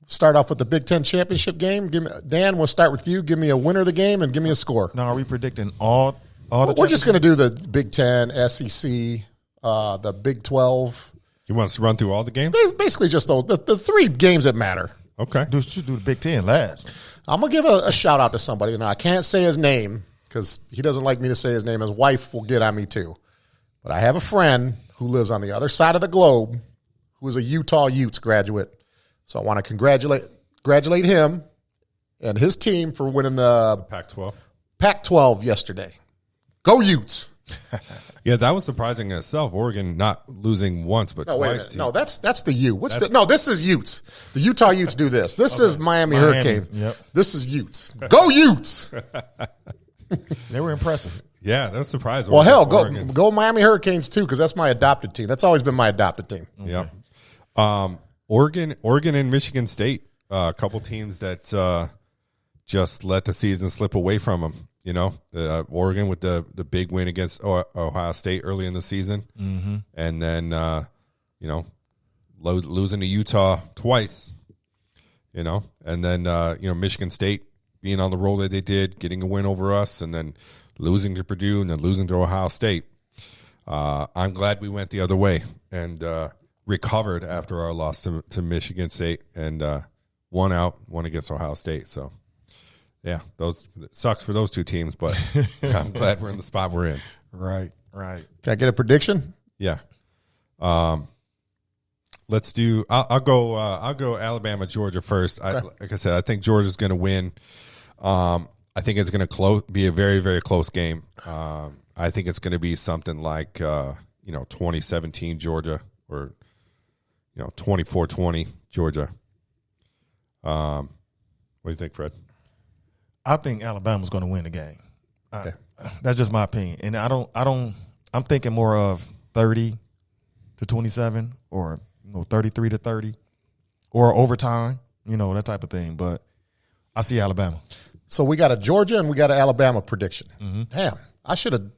Start off with the Big Ten championship game. Dan, we'll start with you. Give me a winner of the game and give me a score. Now, are we predicting all the? We're just going to do the Big Ten, SEC. The Big 12. You want us to run through all the games? Basically just the 3 games that matter. Okay. Should do the Big Ten last. I'm going to give a shout-out to somebody. Now, I can't say his name because he doesn't like me to say his name. His wife will get on me too. But I have a friend who lives on the other side of the globe who is a Utah Utes graduate. So I want to congratulate him and his team for winning the Pac-12. Pac-12 yesterday. Go Utes! Yeah, that was surprising in itself. Oregon not losing once, but twice. No, that's the U. This is Utes. The Utah Utes do this. This is Miami Hurricanes. Yep. This is Utes. Go Utes! They were impressive. Yeah, that was surprising. Well, hell, go Miami Hurricanes too, because that's my adopted team. That's always been my adopted team. Okay. Yeah. Oregon and Michigan State, a couple teams that just let the season slip away from them. Oregon with the big win against Ohio State early in the season, and then losing to Utah twice, and then Michigan State being on the roll that they did, getting a win over us, and then losing to Purdue and then losing to Ohio State. I'm glad we went the other way and recovered after our loss to Michigan State and won against Ohio State. So. Yeah, it sucks for those 2 teams, but I'm glad we're in the spot we're in. Right. Can I get a prediction? Yeah. Let's do. I'll go Alabama, Georgia first. Okay. Like I said, I think Georgia's going to win. I think it's going to be a very, very close game. I think it's going to be something like 2017 Georgia or 24-20 Georgia. What do you think, Fred? I think Alabama's going to win the game. Okay. That's just my opinion. And I'm thinking more of 30-27 or 33-30 or overtime, that type of thing. But I see Alabama. So we got a Georgia and we got an Alabama prediction. Mm-hmm. Damn, I should have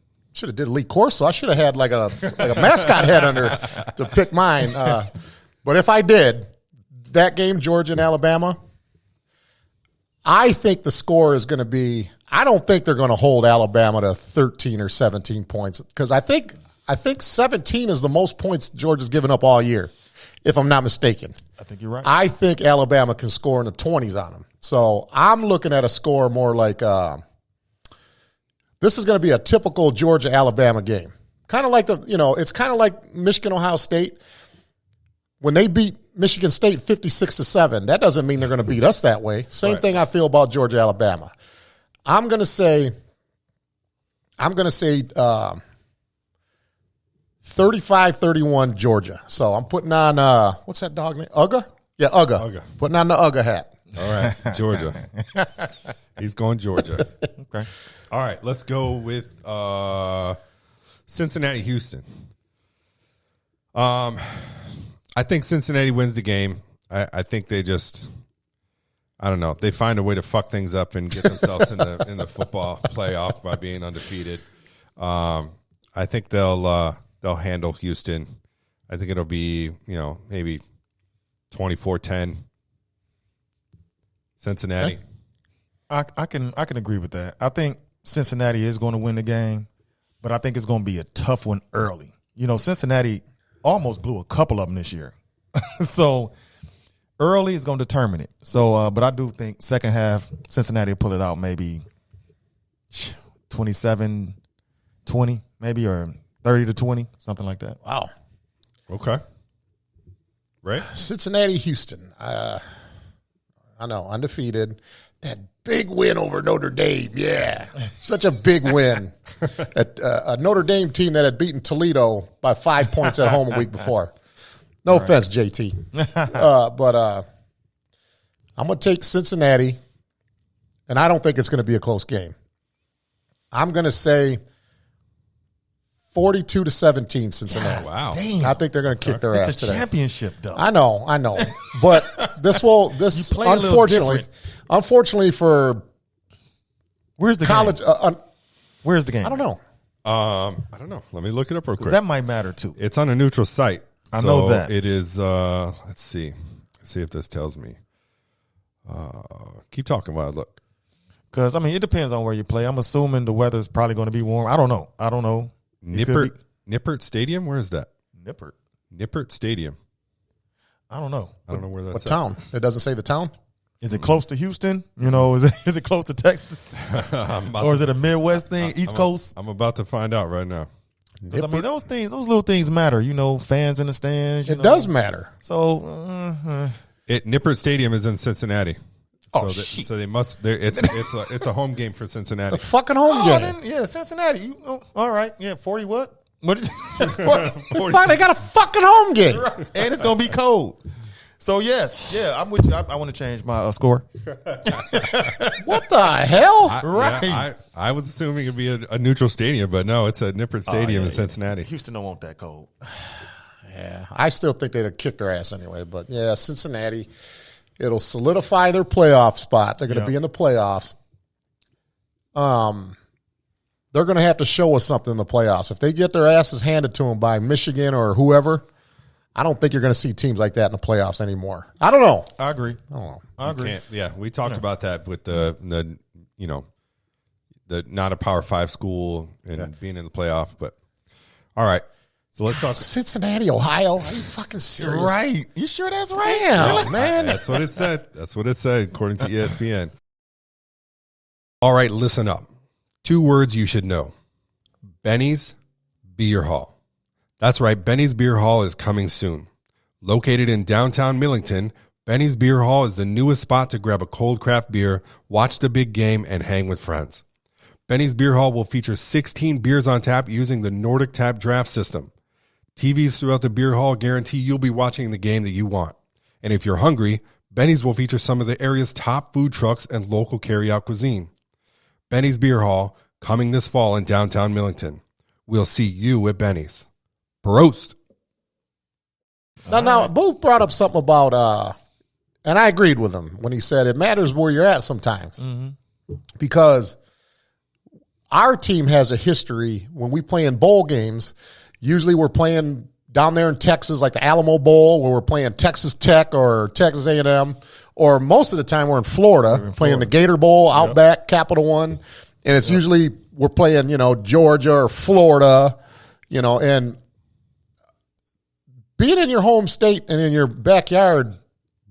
did Lee Corso. I should have had like a mascot head under to pick mine. But if I did, that game, Georgia and Alabama, I think the score is going to be – I don't think they're going to hold Alabama to 13 or 17 points because I think 17 is the most points Georgia's given up all year, if I'm not mistaken. I think you're right. I think Alabama can score in the 20s on them. So I'm looking at a score more like this is going to be a typical Georgia-Alabama game. Kind of like it's kind of like Michigan-Ohio State. When they beat Michigan State 56-7, that doesn't mean they're going to beat us that way. Same thing I feel about Georgia-Alabama. I'm going to say 35-31 Georgia. So I'm putting on what's that dog name? Ugga? Yeah, Ugga. Putting on the Ugga hat. All right, Georgia. He's going Georgia. Okay. All right, let's go with Cincinnati-Houston. I think Cincinnati wins the game. I think they just, I don't know, they find a way to fuck things up and get themselves in the football playoff by being undefeated. I think they'll handle Houston. I think it'll be, maybe 24-10 Cincinnati. I can agree with that. I think Cincinnati is going to win the game, but I think it's going to be a tough one early. Cincinnati almost blew a couple of them this year. So early is going to determine it. So, but I do think second half, Cincinnati will pull it out maybe 27-20, maybe, or 30-20, something like that. Wow. Okay. Right? Cincinnati, Houston. I know, undefeated. That big win over Notre Dame. Yeah. Such a big win. A Notre Dame team that had beaten Toledo by 5 points at home a week before. No offense, JT. But I'm going to take Cincinnati, and I don't think it's going to be a close game. I'm going to say 42-17 Cincinnati. Wow. Damn. I think they're going to kick their ass It's the today. championship, though. I know. But this You play a little different. unfortunately for Where's the college, game? Where's the game? I don't know. I don't know. Let me look it up real quick. That might matter, too. It's on a neutral site. I know that. It is, let's see. Let's see if this tells me. Keep talking while I look. Because, it depends on where you play. I'm assuming the weather's probably going to be warm. I don't know. Nippert Stadium? Where is that? Nippert Stadium. I don't know. I don't know where that's What town? It doesn't say the town? Is it close to Houston? Is it close to Texas? Or is it a Midwest thing, East Coast? I'm about to find out right now. Because, those little things matter. Fans in the stands. It does matter. So, Nippert Stadium is in Cincinnati. Oh, shit. So they must. It's a home game for Cincinnati. The fucking home game. Yeah, Cincinnati. All right. Yeah, 40 what? What is Fine, they got a fucking home game. And it's going to be cold. So, yes. Yeah, I'm with you. I want to change my score. What the hell? I was assuming it'd be a neutral stadium, but no, it's a Nippert Stadium in Cincinnati. Houston don't want that cold. Yeah, I still think they'd kick their ass anyway. But, yeah, Cincinnati, it'll solidify their playoff spot. They're going to be in the playoffs. They're going to have to show us something in the playoffs. If they get their asses handed to them by Michigan or whoever, I don't think you're going to see teams like that in the playoffs anymore. I don't know. I agree. I agree. Yeah, we talked about that with the not a Power 5 school and being in the playoff. But all right, so let's talk Cincinnati, Ohio. Are you fucking serious? Right? You sure that's right? Damn, man. That's what it said. That's what it said, according to ESPN. All right, listen up. 2 words you should know. Benny's Beer Hall. That's right, Benny's Beer Hall is coming soon. Located in downtown Millington, Benny's Beer Hall is the newest spot to grab a cold craft beer, watch the big game, and hang with friends. Benny's Beer Hall will feature 16 beers on tap using the Nordic Tap draft system. TVs throughout the beer hall guarantee you'll be watching the game that you want. And if you're hungry, Benny's will feature some of the area's top food trucks and local carry-out cuisine. Benny's Beer Hall, coming this fall in downtown Millington. We'll see you at Benny's. Prost. Now, Booth brought up something about, and I agreed with him when he said it matters where you're at sometimes. Mm-hmm. Because our team has a history when we play in bowl games. Usually we're playing down there in Texas, like the Alamo Bowl, where we're playing Texas Tech or Texas A&M, or most of the time we're in Florida, playing the Gator Bowl, Outback, Capital One, and it's usually we're playing, Georgia or Florida, and being in your home state and in your backyard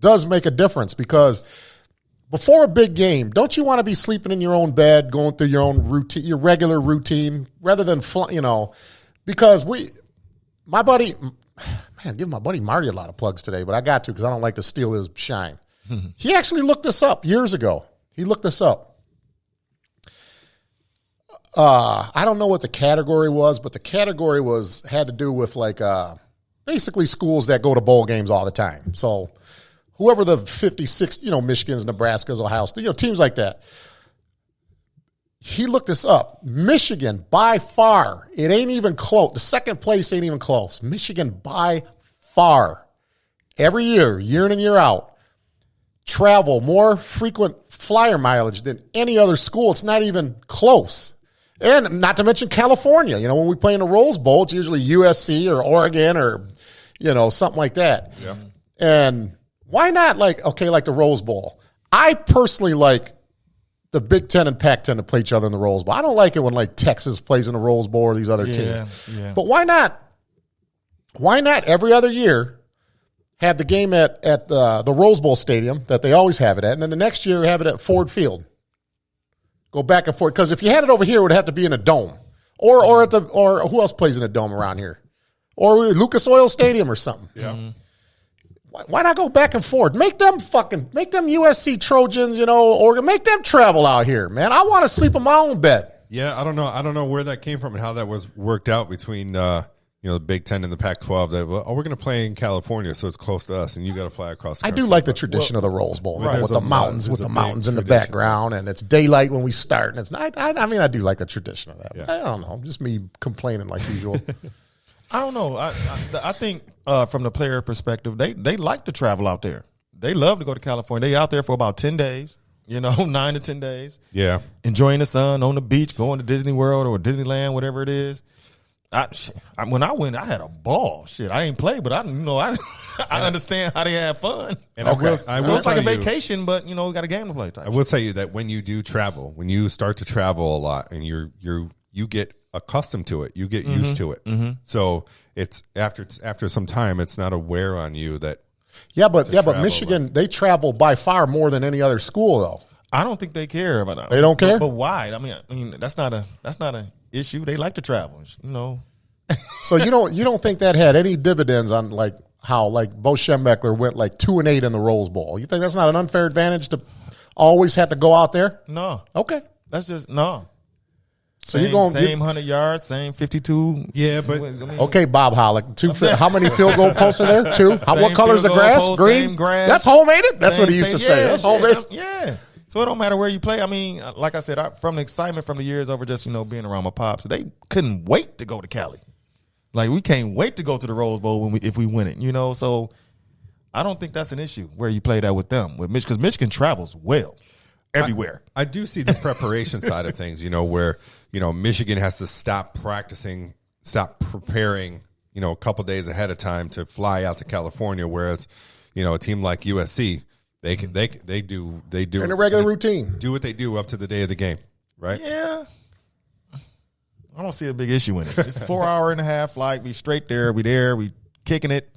does make a difference, because before a big game, don't you want to be sleeping in your own bed, going through your own routine, your regular routine, rather than, because my buddy, give my buddy Marty a lot of plugs today, but I got to because I don't like to steal his shine. He actually looked this up years ago. He looked this up. I don't know what the category was, but the category had to do with basically schools that go to bowl games all the time. So whoever the 56, Michigans, Nebraskas, Ohio State, teams like that. He looked this up. Michigan, by far, it ain't even close. The second place ain't even close. Michigan, by far, every year in and year out, travel more frequent flyer mileage than any other school. It's not even close. And not to mention California. When we play in the Rose Bowl, it's usually USC or Oregon or, something like that. Yeah. And why not like the Rose Bowl? I personally like the Big Ten and Pac-10 to play each other in the Rose Bowl. I don't like it when Texas plays in the Rose Bowl or these other teams. Yeah. But why not? Why not every other year have the game at the Rose Bowl stadium that they always have it at, and then the next year have it at Ford Field? Go back and forth, because if you had it over here, it would have to be in a dome, or who else plays in a dome around here, or Lucas Oil Stadium or something. Yeah. Why not go back and forth? Make them USC Trojans, Oregon, make them travel out here, man. I want to sleep in my own bed. Yeah, I don't know where that came from and how that was worked out between the Big Ten and the Pac-12. That we're going to play in California, so it's close to us, and you got to fly across the country. I do like the tradition of the Rose Bowl, with the mountains, in the background, and it's daylight when we start. And it's not. I do like the tradition of that. Yeah. I don't know, just me complaining like usual. I don't know. I think from the player perspective, they like to travel out there. They love to go to California. They out there for about 10 days, 9 to 10 days. Yeah. Enjoying the sun on the beach, going to Disney World or Disneyland, whatever it is. When I went, I had a ball. Shit, I ain't played, but I understand how they have fun. And so it's like a vacation, but we got a game to play. I will tell you that when you do travel, when you start to travel a lot, and you get accustomed to it, you get used to it. Mm-hmm. So it's after some time, it's not a wear on you that. But Michigan, they travel by far more than any other school, though. I don't think they care about that. They don't care? But why? I mean that's not an issue. They like to travel, So you don't think that had any dividends on how Bo Schembechler went 2-8 in the Rose Bowl? You think that's not an unfair advantage to always have to go out there? No. Okay. That's just no. So same 100 yards, same 52. Yeah, but okay, Bob Hollick. How many field goal posts are there? 2. What color is the grass? Post, green. Grass. That's homemade. That's what he used to say. That's homemade. Yeah. So it don't matter where you play. I mean, like I said, from the excitement from the years over, just being around my pops, they couldn't wait to go to Cali. We can't wait to go to the Rose Bowl if we win it. So I don't think that's an issue where you play that with them, because Michigan travels well everywhere. I do see the preparation side of things, where Michigan has to stop practicing, stop preparing, a couple days ahead of time to fly out to California, whereas a team like USC. They do in a regular routine. Do what they do up to the day of the game, right? Yeah. I don't see a big issue in it. It's a 4.5-hour flight. We straight there. We kicking it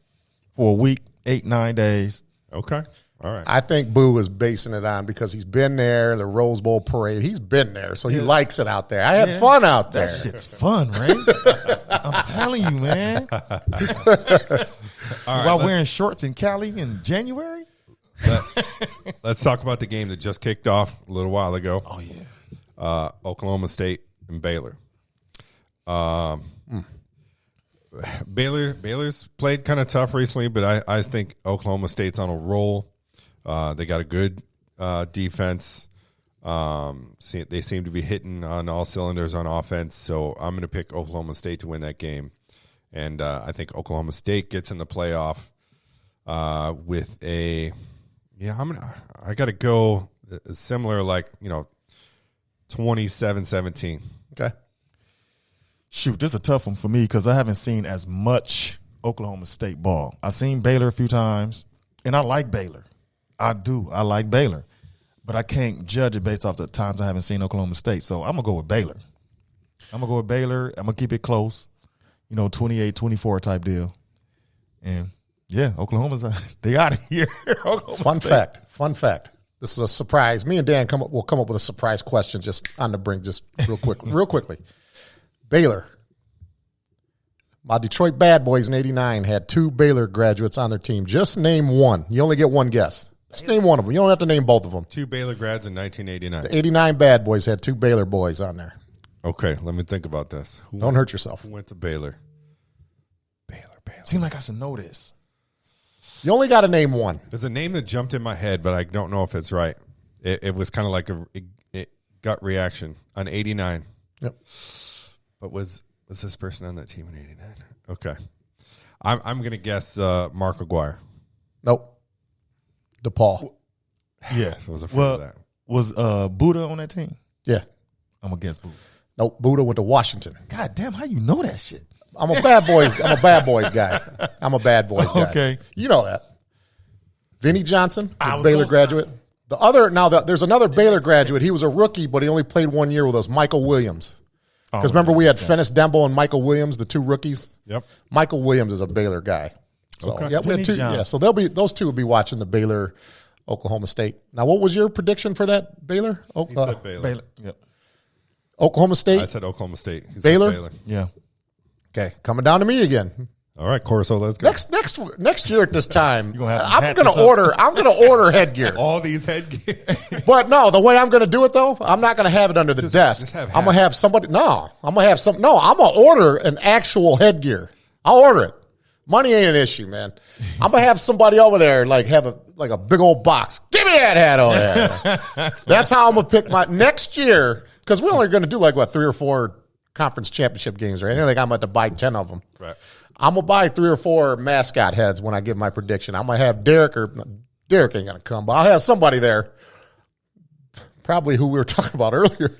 for a week, 8-9 days. Okay. All right. I think Boo is basing it on because he's been there, the Rose Bowl parade. He's been there, so he likes it out there. I had fun out there. That shit's fun, right? I'm telling you, man. While wearing shorts in Cali in January? Let's talk about the game that just kicked off a little while ago. Oh, yeah. Oklahoma State and Baylor. Baylor's played kind of tough recently, but I think Oklahoma State's on a roll. They got a good defense. They seem to be hitting on all cylinders on offense, so I'm going to pick Oklahoma State to win that game. And I think Oklahoma State gets in the playoff with a – I got to go similar 27-17. Okay. Shoot, this is a tough one for me because I haven't seen as much Oklahoma State ball. I've seen Baylor a few times, and I like Baylor. I do. I like Baylor. But I can't judge it based off the times I haven't seen Oklahoma State. So I'm going to go with Baylor. I'm going to keep it close, 28-24 type deal. And, yeah, Oklahoma's they out of here. Fun fact. This is a surprise. Me and Dan will come up with a surprise question just on the brink, just real quickly. Baylor. My Detroit Bad Boys in '89 had 2 Baylor graduates on their team. Just name one. You only get one guess. Just name one of them. You don't have to name both of them. 2 Baylor grads in 1989. The '89 Bad Boys had 2 Baylor boys on there. Okay, let me think about this. Don't hurt yourself. Who went to Baylor? Baylor. Seems like I should know this. You only got to name one. There's a name that jumped in my head, but I don't know if it's right. It was kind of like a gut reaction on '89. Yep. But was this person on that team in '89? Okay. I'm going to guess Mark Aguirre. Nope. DePaul. Yeah. I was afraid of that. Was Buddha on that team? Yeah. I'm going to guess Buddha. Nope. Buddha went to Washington. God damn, how you know that shit? I'm a bad boys guy. I'm a bad boys guy. Okay. You know that. Vinny Johnson, I was Baylor gonna graduate. There's another Baylor graduate. He was a rookie, but he only played 1 year with us, Michael Williams. Because remember we had Fennis Dembo and Michael Williams, the 2 rookies? Yep. Michael Williams is a Baylor guy. So Okay. yeah, we had 2. Yeah, so those 2 will be watching the Baylor Oklahoma State. Now, what was your prediction for that Baylor? He said Baylor. Baylor. Yep. Oklahoma State? I said Oklahoma State. He said Baylor? Yeah. Okay, coming down to me again. All right, Corso, let's go. Next year at this time, I'm gonna order headgear. All these headgear. But no, the way I'm going to do it though, I'm not going to have it under the desk. I'm going to have somebody. No, I'm going to order an actual headgear. I'll order it. Money ain't an issue, man. I'm going to have somebody over there have a big old box. Give me that hat over there. That's how I'm going to pick my next year, because we're only going to do 3 or 4 conference championship games, right? I'm about to buy 10 of them. Right. I'm going to buy 3 or 4 mascot heads when I give my prediction. I'm going to have Derek ain't going to come, but I'll have somebody there. Probably who we were talking about earlier.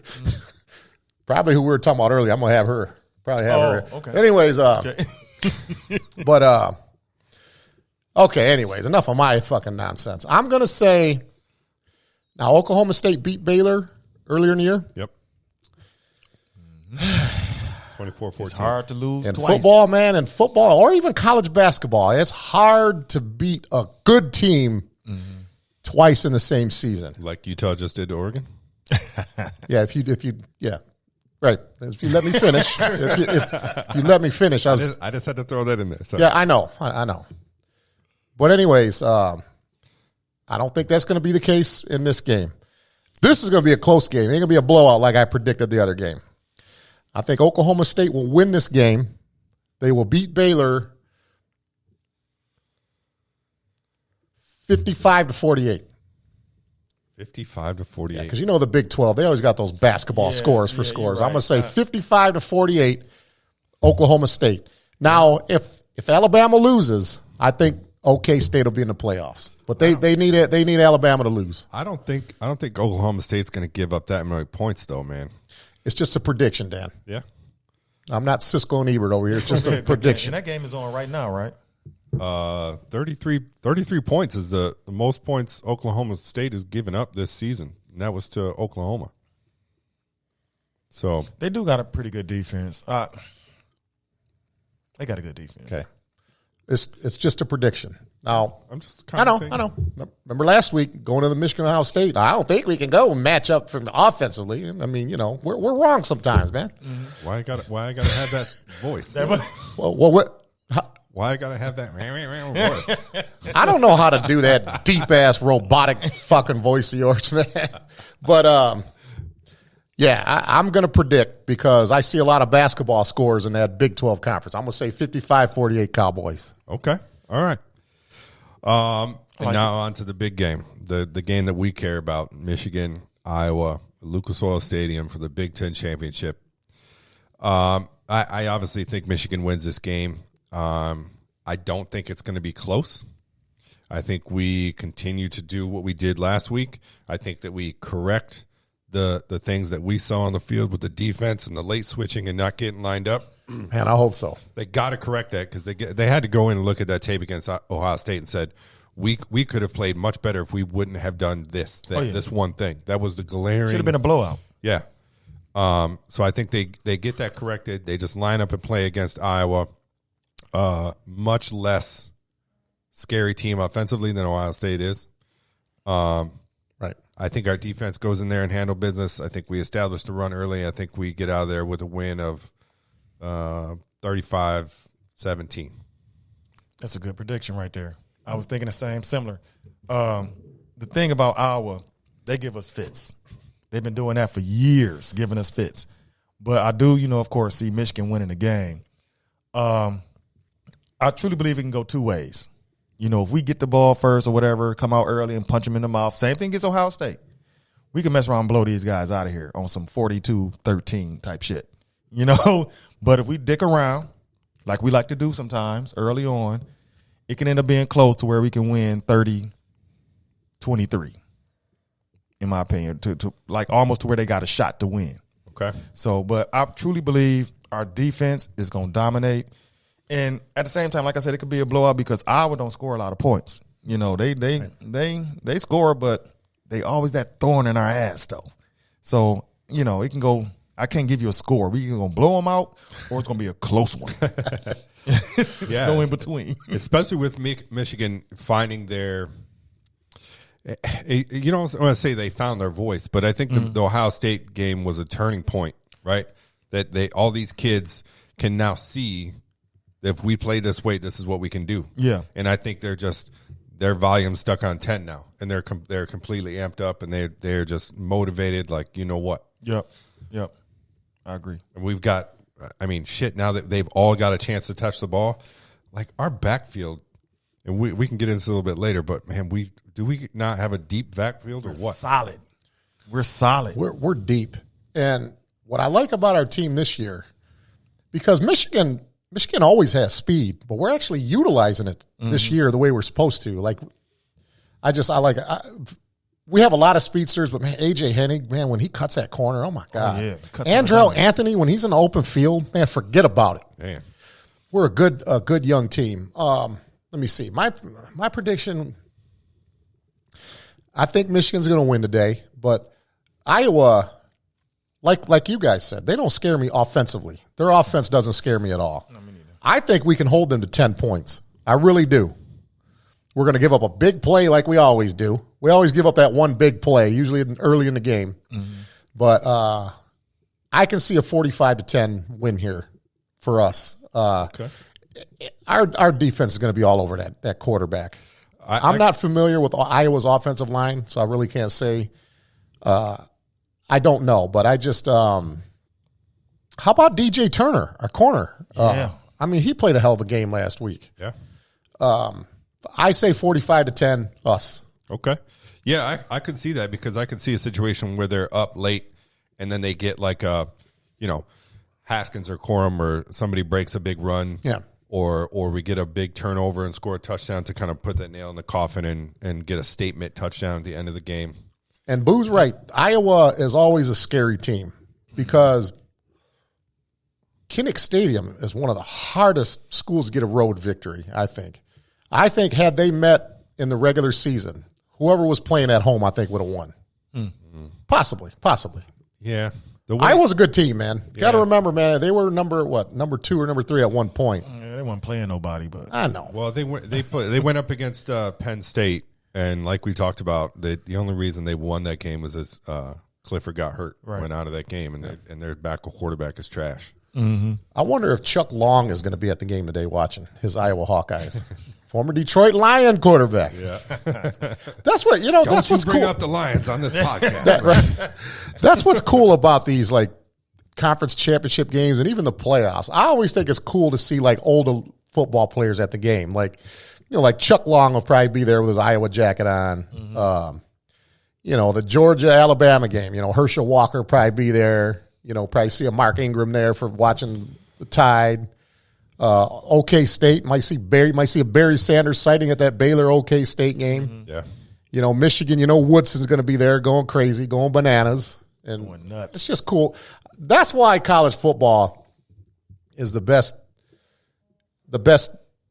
I'm going to have her. Probably have her. Okay. Anyways, but, okay, anyways, enough of my fucking nonsense. I'm going to say, now Oklahoma State beat Baylor earlier in the year. Yep. 24-14. It's hard to lose In twice. football, man, and football, or even college basketball, it's hard to beat a good team twice in the same season. Like Utah just did to Oregon? Yeah, if you right. If you let me finish. if you let me finish, I just had to throw that in there. So. Yeah, I know. But anyways, I don't think that's going to be the case in this game. This is going to be a close game. It ain't going to be a blowout like I predicted the other game. I think Oklahoma State will win this game. They will beat Baylor 55-48. 55-48. Because you know the Big 12, they always got those basketball scores for scores. Right. I'm going to say 55-48, Oklahoma State. Now, if Alabama loses, I think OK State will be in the playoffs. But they need Alabama to lose. I don't think Oklahoma State's going to give up that many points, though, man. It's just a prediction, Dan. Yeah. I'm not Cisco and Ebert over here. It's just a prediction. And that game is on right now, right? 33 points is the most points Oklahoma State has given up this season, and that was to Oklahoma. So they do got a pretty good defense. They got a good defense. Okay. It's just a prediction. Now, I'm just I know. Remember last week going to the Michigan Ohio State? I don't think we can go and match up from offensively. I mean, we're wrong sometimes, man. Mm-hmm. Why I gotta have that voice? Well, what? Why I gotta have that voice? I don't know how to do that deep ass robotic fucking voice of yours, man. But yeah, I'm going to predict because I see a lot of basketball scores in that Big 12 conference. I'm going to say 55-48 Cowboys. Okay, all right. And now on to the big game, the game that we care about: Michigan, Iowa, Lucas Oil Stadium for the Big Ten championship. I obviously think Michigan wins this game. I don't think it's going to be close. I think we continue to do what we did last week. I think that we correct the things that we saw on the field with the defense and the late switching and not getting lined up. Man, I hope so. They got to correct that because they had to go in and look at that tape against Ohio State and said, we could have played much better if we wouldn't have done this thing, this one thing. That was the glaring. Should have been a blowout. Yeah. So I think they get that corrected. They just line up and play against Iowa. Much less scary team offensively than Ohio State is. Right. I think our defense goes in there and handle business. I think we established the run early. I think we get out of there with a win of 35-17. That's a good prediction right there. I was thinking the same, similar. The thing about Iowa, they give us fits. They've been doing that for years, giving us fits. But I do, of course, see Michigan winning the game. I truly believe it can go two ways. If we get the ball first or whatever, come out early and punch them in the mouth, same thing against Ohio State. We can mess around and blow these guys out of here on some 42-13 type shit. But if we dick around, like we like to do sometimes early on, it can end up being close to where we can win 30-23, in my opinion, to like almost to where they got a shot to win. Okay. So, but I truly believe our defense is going to dominate. And at the same time, like I said, it could be a blowout because Iowa don't score a lot of points. They score, but they always that thorn in our ass, though. So, it can go. I can't give you a score. We either gonna blow them out, or it's gonna be a close one. There's no in between. Especially with Michigan finding their. I want to say they found their voice, but I think the Ohio State game was a turning point, right? That all these kids can now see that if we play this way, this is what we can do. Yeah, and I think their volume stuck on 10 now, and they're completely amped up, and they're just motivated. Like, you know what? Yep. I agree. And we've got, now that they've all got a chance to touch the ball, like our backfield, and we can get into this a little bit later, but man, do we not have a deep backfield or what? Solid. We're solid. We're deep. And what I like about our team this year, because Michigan always has speed, but we're actually utilizing it this year the way we're supposed to. Like, we have a lot of speedsters, but man, AJ Hennig, man, when he cuts that corner, oh my God. Andrell Anthony, when he's in the open field, man, forget about it. Man. We're a good young team. Let me see. My prediction, I think Michigan's going to win today, but Iowa, like you guys said, they don't scare me offensively. Their offense doesn't scare me at all. No, me neither. I think we can hold them to 10 points. I really do. We're going to give up a big play like we always do. We always give up that one big play, usually early in the game. Mm-hmm. But I can see a 45-10 win here for us. Okay. Our defense is going to be all over that quarterback. I'm not familiar with Iowa's offensive line, so I really can't say. I don't know, but I just how about DJ Turner, our corner? Yeah. He played a hell of a game last week. Yeah. I say 45-10 us. Okay. Yeah, I could see that because I could see a situation where they're up late and then they get like Haskins or Corum or somebody breaks a big run. Yeah. Or we get a big turnover and score a touchdown to kind of put that nail in the coffin and get a statement touchdown at the end of the game. And Boo's right. Iowa is always a scary team because Kinnick Stadium is one of the hardest schools to get a road victory, I think. I think had they met in the regular season, whoever was playing at home, I think would have won. Mm-hmm. Possibly. Yeah. Iowa's a good team, man. Yeah. Got to remember, man, they were number 2 or number 3 at one point. Yeah, they weren't playing nobody, but I know. Well, they went up against Penn State, and like we talked about, the only reason they won that game was as Clifford got hurt, went out of that game, and their backup quarterback is trash. Mm-hmm. I wonder if Chuck Long is going to be at the game today watching his Iowa Hawkeyes. Former Detroit Lion quarterback. Yeah. That's what, that's what's bring cool. up the Lions on this podcast. Right? That's what's cool about these, like, conference championship games and even the playoffs. I always think it's cool to see, like, older football players at the game. Like, like Chuck Long will probably be there with his Iowa jacket on. Mm-hmm. The Georgia-Alabama game, Herschel Walker probably be there. Probably see a Mark Ingram there for watching the Tide. OK State might see a Barry Sanders sighting at that Baylor OK State game. Mm-hmm. Yeah. Michigan, Woodson's going to be there going crazy, going bananas. and Going nuts. it's just cool. That's why college football is the best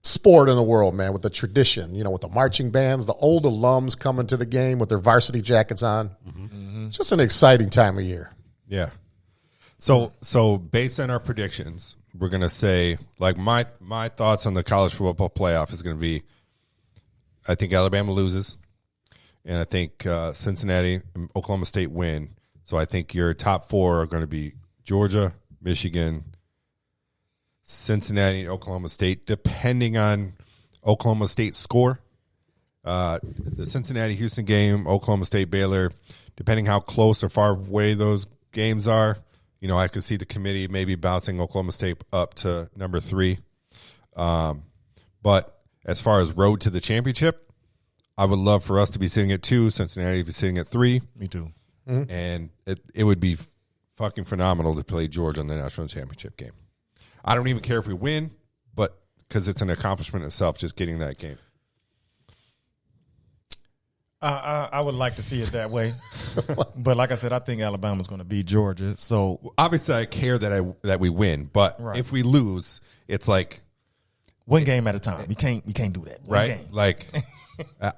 sport in the world, man, with the tradition, with the marching bands, the old alums coming to the game with their varsity jackets on. Mm-hmm. It's just an exciting time of year. Yeah. So based on our predictions, we're going to say, like, my thoughts on the college football playoff is going to be, I think Alabama loses, and I think Cincinnati and Oklahoma State win. So I think your top four are going to be Georgia, Michigan, Cincinnati, and Oklahoma State, depending on Oklahoma State's score. The Cincinnati-Houston game, Oklahoma State, Baylor, depending how close or far away those games are, I could see the committee maybe bouncing Oklahoma State up to number 3. But as far as road to the championship, I would love for us to be sitting at 2, Cincinnati to be sitting at 3. Me too. Mm-hmm. And it would be fucking phenomenal to play Georgia in the national championship game. I don't even care if we win, but because it's an accomplishment itself, just getting that game. I would like to see it that way, but like I said, I think Alabama's going to beat Georgia. So obviously, I care that we win, but if we lose, it's like one game at a time. You can't do that, right? Like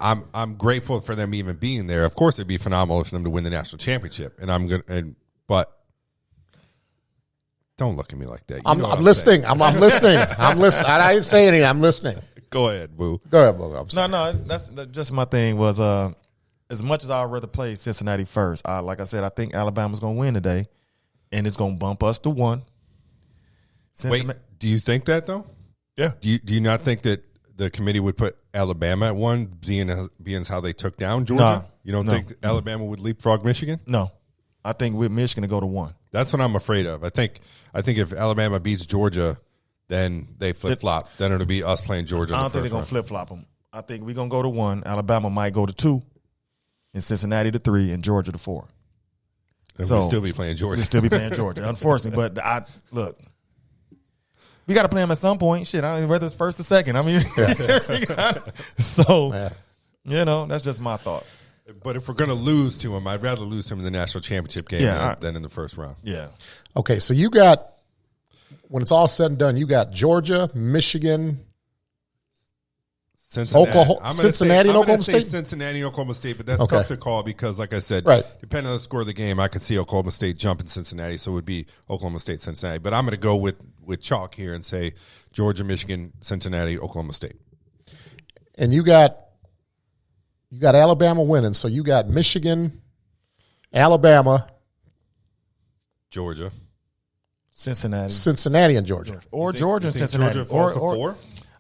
I'm grateful for them even being there. Of course, it'd be phenomenal for them to win the national championship, but don't look at me like that. I'm listening. I'm listening. I'm listening. I didn't say anything. I'm listening. Go ahead, Boo. Go ahead, Boo. No, that's just my thing was as much as I'd rather play Cincinnati first, like I said, I think Alabama's going to win today, and it's going to bump us to 1. Wait, do you think that, though? Yeah. Do you not think that the committee would put Alabama at 1, being how they took down Georgia? No. You don't think Alabama would leapfrog Michigan? No. I think with Michigan to go to 1. That's what I'm afraid of. I think if Alabama beats Georgia, then they flip-flop. Then it'll be us playing Georgia. I don't think they're going to flip-flop them. I think we're going to go to 1. Alabama might go to 2, and Cincinnati to 3, and Georgia to 4. And we'll still be playing Georgia. We'll still be playing Georgia, unfortunately. But look, we got to play them at some point. Shit, I don't know whether it's first or second. I mean, that's just my thought. But if we're going to lose to them, I'd rather lose to them in the national championship game than in the first round. Yeah. Okay, so you got, when it's all said and done, you got Georgia, Michigan, Cincinnati, and Oklahoma State? Cincinnati and Oklahoma State, but that's tough to call because, like I said, depending on the score of the game, I could see Oklahoma State jumping Cincinnati, so it would be Oklahoma State, Cincinnati. But I'm going to go with chalk here and say Georgia, Michigan, Cincinnati, Oklahoma State. And you got Alabama winning, so you got Michigan, Alabama, Georgia, Cincinnati, and Georgia, or Georgia and Cincinnati, Georgia falls to 4.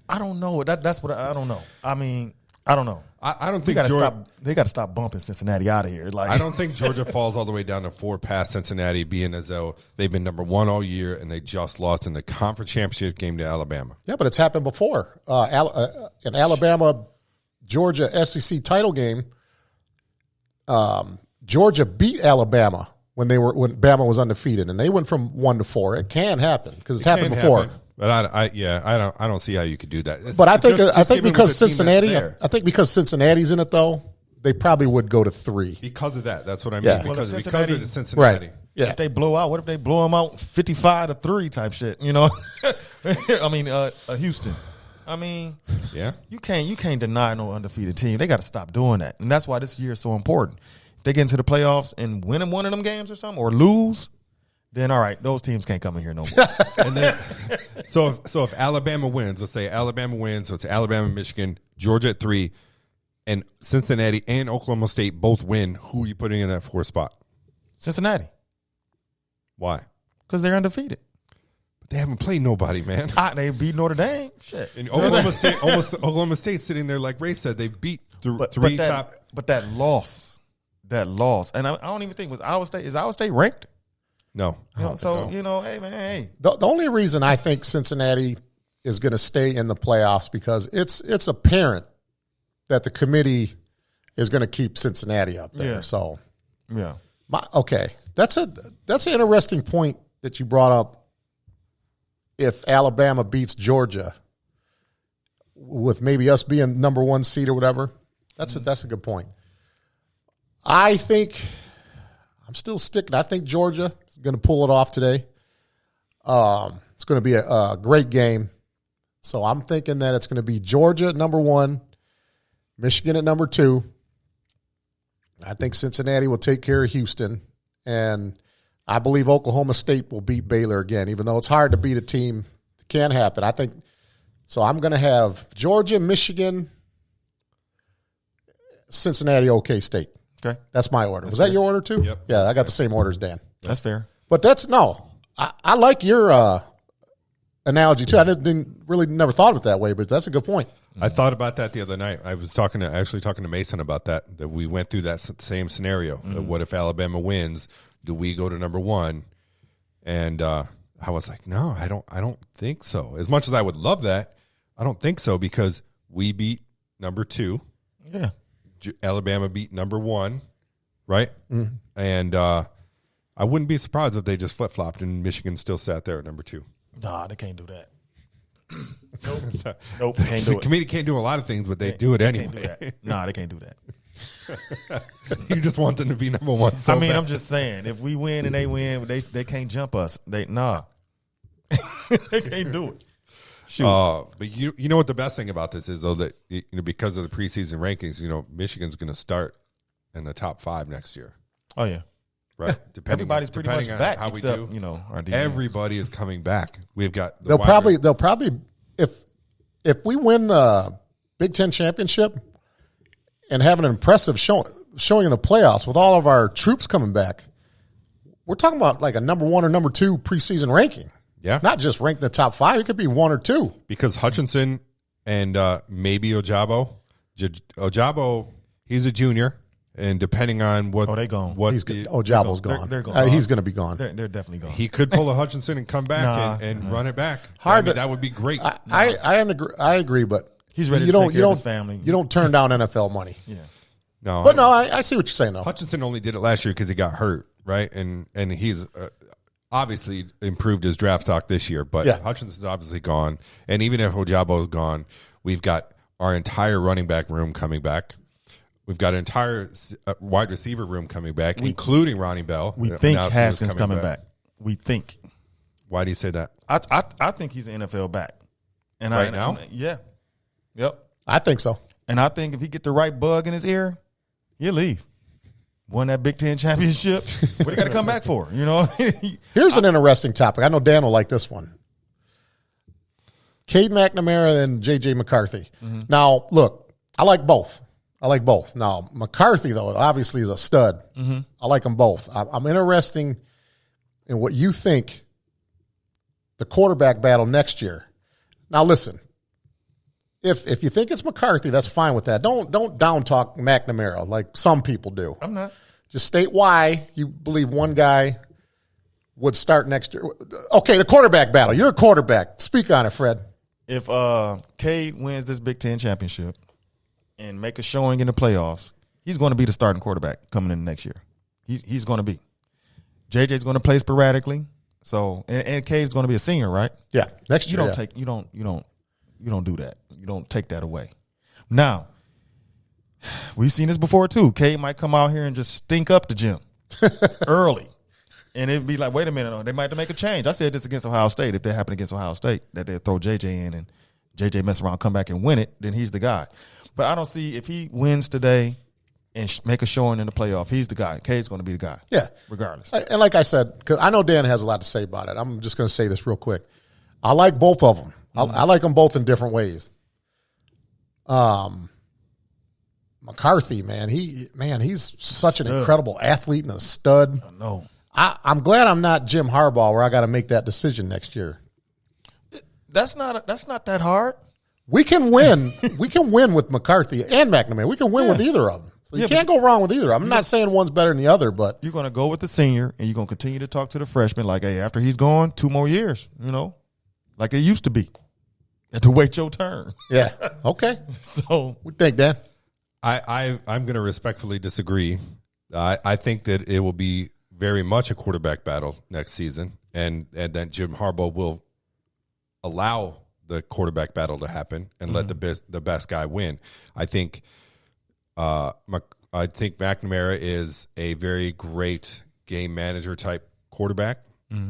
I don't know. That's what I don't know. I mean, I don't know. I don't think they got to stop bumping Cincinnati out of here. Like, I don't think Georgia falls all the way down to 4 past Cincinnati, being as though they've been number 1 all year and they just lost in the conference championship game to Alabama. Yeah, but it's happened before. An Alabama-Georgia SEC title game. Georgia beat Alabama when Bama was undefeated, and they went from 1 to 4. It can happen because it's happened before. Happen. But I don't see how you could do that. But I think because Cincinnati's in it though, they probably would go to 3 because of that. That's what I mean. Yeah. Because of the Cincinnati. Right. Yeah. If they blow out, what if they blow them out 55-3 type shit? I mean, Houston. I mean, yeah, you can't deny no undefeated team. They got to stop doing that, and that's why this year is so important. If they get into the playoffs and win one of them games or something, or lose, then all right, those teams can't come in here no more. And then, so if Alabama wins, let's say Alabama wins, so it's Alabama, Michigan, Georgia at 3, and Cincinnati and Oklahoma State both win. Who are you putting in that 4th spot? Cincinnati. Why? Because they're undefeated. But they haven't played nobody, man. They beat Notre Dame. Shit. And Oklahoma State sitting there, like Ray said, they beat three top. But that loss, and I don't even think is Iowa State ranked? No. Hey man, hey. The only reason I think Cincinnati is going to stay in the playoffs because it's apparent that the committee is going to keep Cincinnati up there. Yeah. So, yeah. That's an interesting point that you brought up. If Alabama beats Georgia, with maybe us being number 1 seed or whatever, that's a good point. I think I'm still sticking. I think Georgia is going to pull it off today. It's going to be a great game. So I'm thinking that it's going to be Georgia at number 1, Michigan at number 2. I think Cincinnati will take care of Houston. And I believe Oklahoma State will beat Baylor again, even though it's hard to beat a team. It can happen. I think so. I'm going to have Georgia, Michigan, Cincinnati, OK State. Okay. That's my order. Was that your order too? Yep. Yeah, I got the same order as Dan. That's fair. But I like your analogy too. I didn't really never thought of it that way, but that's a good point. I thought about that the other night. I was talking to Mason about that we went through that same scenario. What if Alabama wins? Do we go to number 1? And I was like, no, I don't think so. As much as I would love that, I don't think so because we beat number 2. Yeah. Alabama beat number 1, right? And I wouldn't be surprised if they just flip-flopped and Michigan still sat there at number 2. Nah, they can't do that. Nope, can't do The it. committee can't do a lot of things, but they do it anyway. Can't do that. Nah, they can't do that. You just want them to be number 1. So bad. I'm just saying, if we win and they win, they can't jump us. They can't do it. Shoot. But you know what the best thing about this is, though, that because of the preseason rankings, Michigan's going to start in the top 5 next year. Oh yeah, right. Everybody's pretty much on back how except we do. Our DBs. Everybody is coming back. We've got They'll probably if we win the Big Ten championship and have an impressive showing in the playoffs with all of our troops coming back, we're talking about like a number 1 or number 2 preseason ranking. Yeah. Not just ranked in the top 5. It could be 1 or 2. Because Hutchinson and maybe Ojabo. Ojabo, he's a junior, and depending on what they gone. Ojabo's gone. They're gone. He's going to be gone. They're definitely gone. He could pull a Hutchinson and come back and run it back. That would be great. I agree, but he's ready to take care of his family. You don't turn down NFL money. Yeah. No, but I see what you're saying, though. Hutchinson only did it last year because he got hurt, right? And he's obviously improved his draft stock this year, but Hutchinson's obviously gone. And even if Ojabo's gone, we've got our entire running back room coming back. We've got an entire wide receiver room coming back, including Ronnie Bell. We think Haskins coming back. We think. Why do you say that? I think he's an NFL back. And now? Yeah. Yep. I think so. And I think if he get the right bug in his ear, he'll leave. Won that Big Ten championship. What he got to come back for? Here's an interesting topic. I know Dan will like this one. Cade McNamara and J.J. McCarthy. Mm-hmm. Now, look, I like both. Now, McCarthy, though, obviously is a stud. Mm-hmm. I like them both. I'm interested in what you think the quarterback battle next year. Now, listen, if you think it's McCarthy, that's fine with that. Don't down talk McNamara like some people do. I'm not. Just state why you believe one guy would start next year. Okay, the quarterback battle. You're a quarterback. Speak on it, Fred. If Cade wins this Big Ten championship and make a showing in the playoffs, he's going to be the starting quarterback coming in next year. He's going to be. JJ's going to play sporadically. So and Cade's going to be a senior, right? Yeah, next year. You don't do that. You don't take that away. Now, we've seen this before too. Cade might come out here and just stink up the gym early. And it'd be like, wait a minute, they might have to make a change. I said this against Ohio State. If that happened against Ohio State, that they'll throw JJ in and JJ mess around, come back and win it, then he's the guy. But I don't see if he wins today and make a showing in the playoff, he's the guy. Cade's going to be the guy. Yeah. Regardless. And like I said, because I know Dan has a lot to say about it. I'm just going to say this real quick. I like both of them. I like them both in different ways. McCarthy, man, he's such an incredible athlete and a stud. I know. I'm glad I'm not Jim Harbaugh where I got to make that decision next year. That's not that hard. We can win. We can win with McCarthy and McNamara. We can win with either of them. So you can't go wrong with either. I'm not saying one's better than the other, but you're going to go with the senior and you're going to continue to talk to the freshman like, hey, after he's gone, 2 more years, like it used to be. And to wait your turn. Yeah. Okay. So what do you think, Dan? I'm going to respectfully disagree. I think that it will be very much a quarterback battle next season, and then Jim Harbaugh will allow the quarterback battle to happen and let the best guy win. I think McNamara is a very great game manager type quarterback.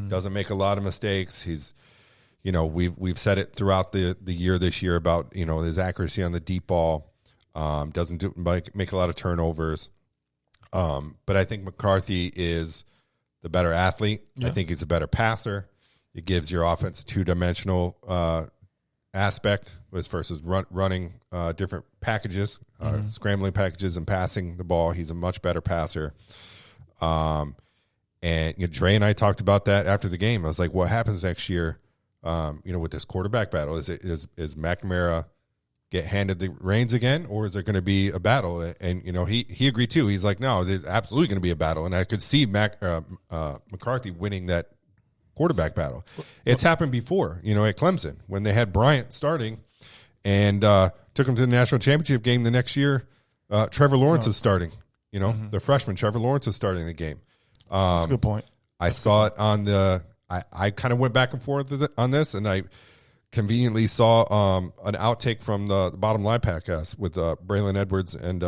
Doesn't make a lot of mistakes. He's, we've said it throughout the year this year about, his accuracy on the deep ball. Doesn't make a lot of turnovers. But I think McCarthy is the better athlete. Yeah. I think he's a better passer. It gives your offense two-dimensional aspect versus running different packages, scrambling packages and passing the ball. He's a much better passer. And Dre and I talked about that after the game. I was like, what happens next year, with this quarterback battle? Is McNamara get handed the reins again, or is there going to be a battle? And he agreed too. He's like, no, there's absolutely going to be a battle. And I could see McCarthy winning that quarterback battle. It's happened before, at Clemson when they had Bryant starting and took him to the national championship game the next year. Trevor Lawrence is starting. The freshman Trevor Lawrence is starting the game. That's a good point. I saw it on I kind of went back and forth on this, and I conveniently saw an outtake from the Bottom Line podcast with Braylon Edwards and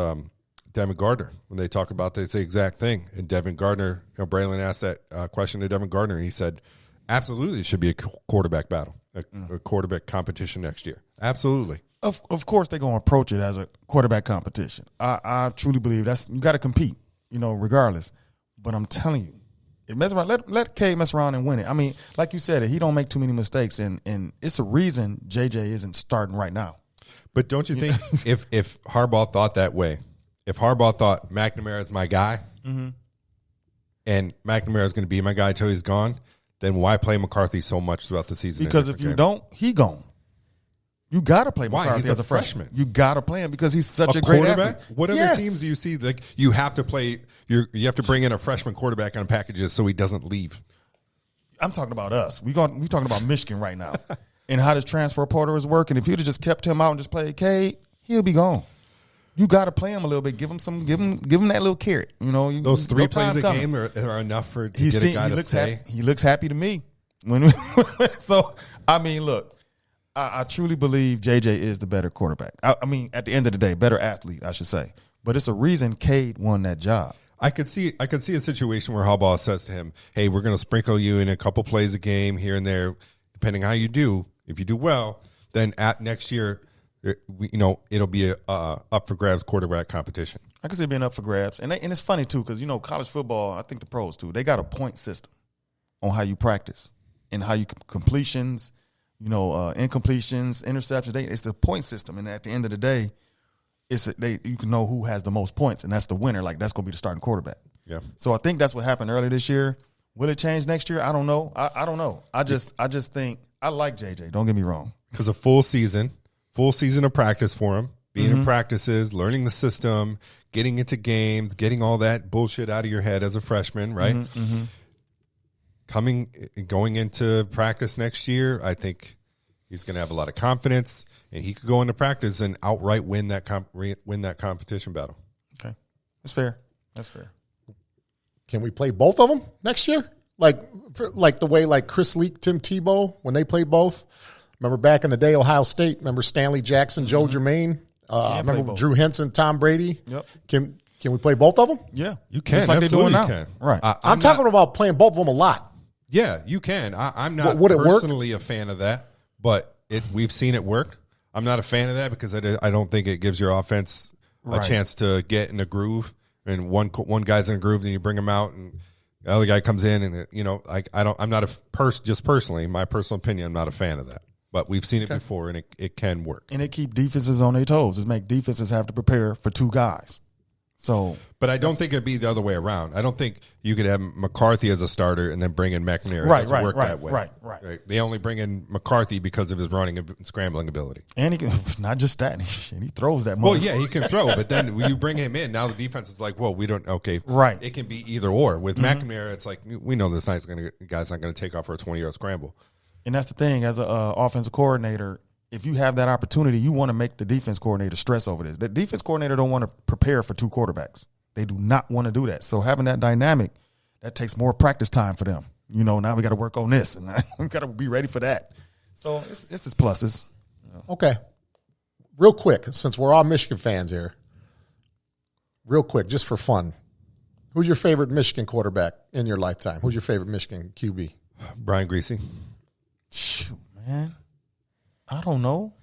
Devin Gardner. When they talk about this exact thing, and Devin Gardner, Braylon asked that question to Devin Gardner, and he said, absolutely, it should be a quarterback battle, a quarterback competition next year. Absolutely. Of course, they're going to approach it as a quarterback competition. I truly believe you got to compete, regardless. But I'm telling you, let Cade mess around and win it. I mean, like you said, he don't make too many mistakes, and it's a reason JJ isn't starting right now. But don't you think if Harbaugh thought that way, if Harbaugh thought McNamara is my guy, and McNamara is going to be my guy until he's gone, then why play McCarthy so much throughout the season? Because if you don't, he gone. You got to play McCarthy He's as a a freshman. freshman. You got to play him because he's such a great athlete. What other teams do you see? Like you have to play. You have to bring in a freshman quarterback on packages so he doesn't leave. I'm talking about us. We talking about Michigan right now, and how this transfer portal is working. If you'd have just kept him out and just played Cade, he'll be gone. You got to play him a little bit. Give him that little carrot. Those 3 plays a game are enough to get a guy to stay. He looks happy to me. So I mean, look. I truly believe JJ is the better quarterback. I mean, at the end of the day, better athlete, I should say. But it's a reason Cade won that job. I could see a situation where Harbaugh says to him, "Hey, we're going to sprinkle you in a couple plays a game here and there, depending how you do. If you do well, then at next year, it'll be a up for grabs quarterback competition." I can see it being up for grabs, and it's funny too because college football, I think the pros too, they got a point system on how you practice and how you completions. Incompletions, interceptions. It's the point system, and at the end of the day, you can know who has the most points, and that's the winner. Like that's going to be the starting quarterback. Yeah. So I think that's what happened earlier this year. Will it change next year? I don't know. I don't know. I just think I like JJ. Don't get me wrong. Because a full season of practice for him, being in practices, learning the system, getting into games, getting all that bullshit out of your head as a freshman, right? Going into practice next year, I think he's going to have a lot of confidence, and he could go into practice and outright win that competition battle. Okay, that's fair. Can we play both of them next year? Like the way Chris Leak, Tim Tebow, when they played both. Remember back in the day, Ohio State. Remember Stanley Jackson, Joe Germain. Remember Drew Henson, Tom Brady. Yep. Can we play both of them? Yeah, you can. Just like they're doing now. Can. Right. I'm talking about playing both of them a lot. Yeah, you can. I'm not Would it personally a fan of that, but we've seen it work. I'm not a fan of that because I don't think it gives your offense a chance to get in a groove. And one guy's in a groove, then you bring him out, and the other guy comes in, and I'm not just personally, my personal opinion, I'm not a fan of that. But we've seen it before, and it can work. And it keep defenses on their toes. It make defenses have to prepare for two guys. But I don't think it'd be the other way around. I don't think you could have McCarthy as a starter and then bring in McNamara. It doesn't work that way. Right. They only bring in McCarthy because of his running and scrambling ability. And he can, not just that, he throws that. Well, yeah, he can throw, but then when you bring him in, now the defense is like, well, we don't. Okay, right. It can be either or. With McNamara, it's like we know this guy's not going to take off for a 20-yard scramble. And that's the thing, as an offensive coordinator. If you have that opportunity, you want to make the defense coordinator stress over this. The defense coordinator don't want to prepare for two quarterbacks. They do not want to do that. So having that dynamic, that takes more practice time for them. Now we got to work on this, and we got to be ready for that. So it's its pluses. Okay. Real quick, since we're all Michigan fans here, real quick, just for fun. Who's your favorite Michigan quarterback in your lifetime? Who's your favorite Michigan QB? Brian Greasy. Shoot, man. I don't know.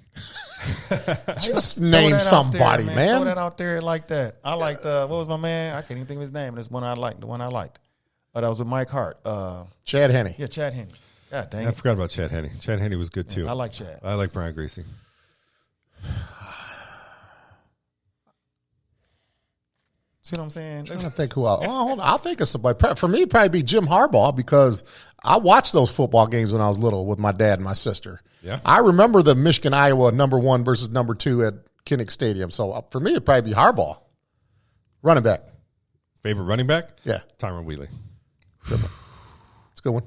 Just name somebody, there, man. Throw that out there like that. I liked, what was my man? I can't even think of his name. This one I liked, the one I liked. That was with Mike Hart. Chad Henne. Yeah, Chad Henne. God dang I it. forgot about Chad Henne. Chad Henne was good, too. I like Chad. I like Brian Greasy. See what I'm saying? I'm trying to think who else. Oh, hold on. I'll think of somebody. For me, it'd probably be Jim Harbaugh because I watched those football games when I was little with my dad and my sister. Yeah. I remember the Michigan-Iowa #1 versus #2 at Kinnick Stadium. So for me, it'd probably be Harbaugh. Running back. Favorite running back? Yeah. Tyron Wheatley. Good one. It's a good one.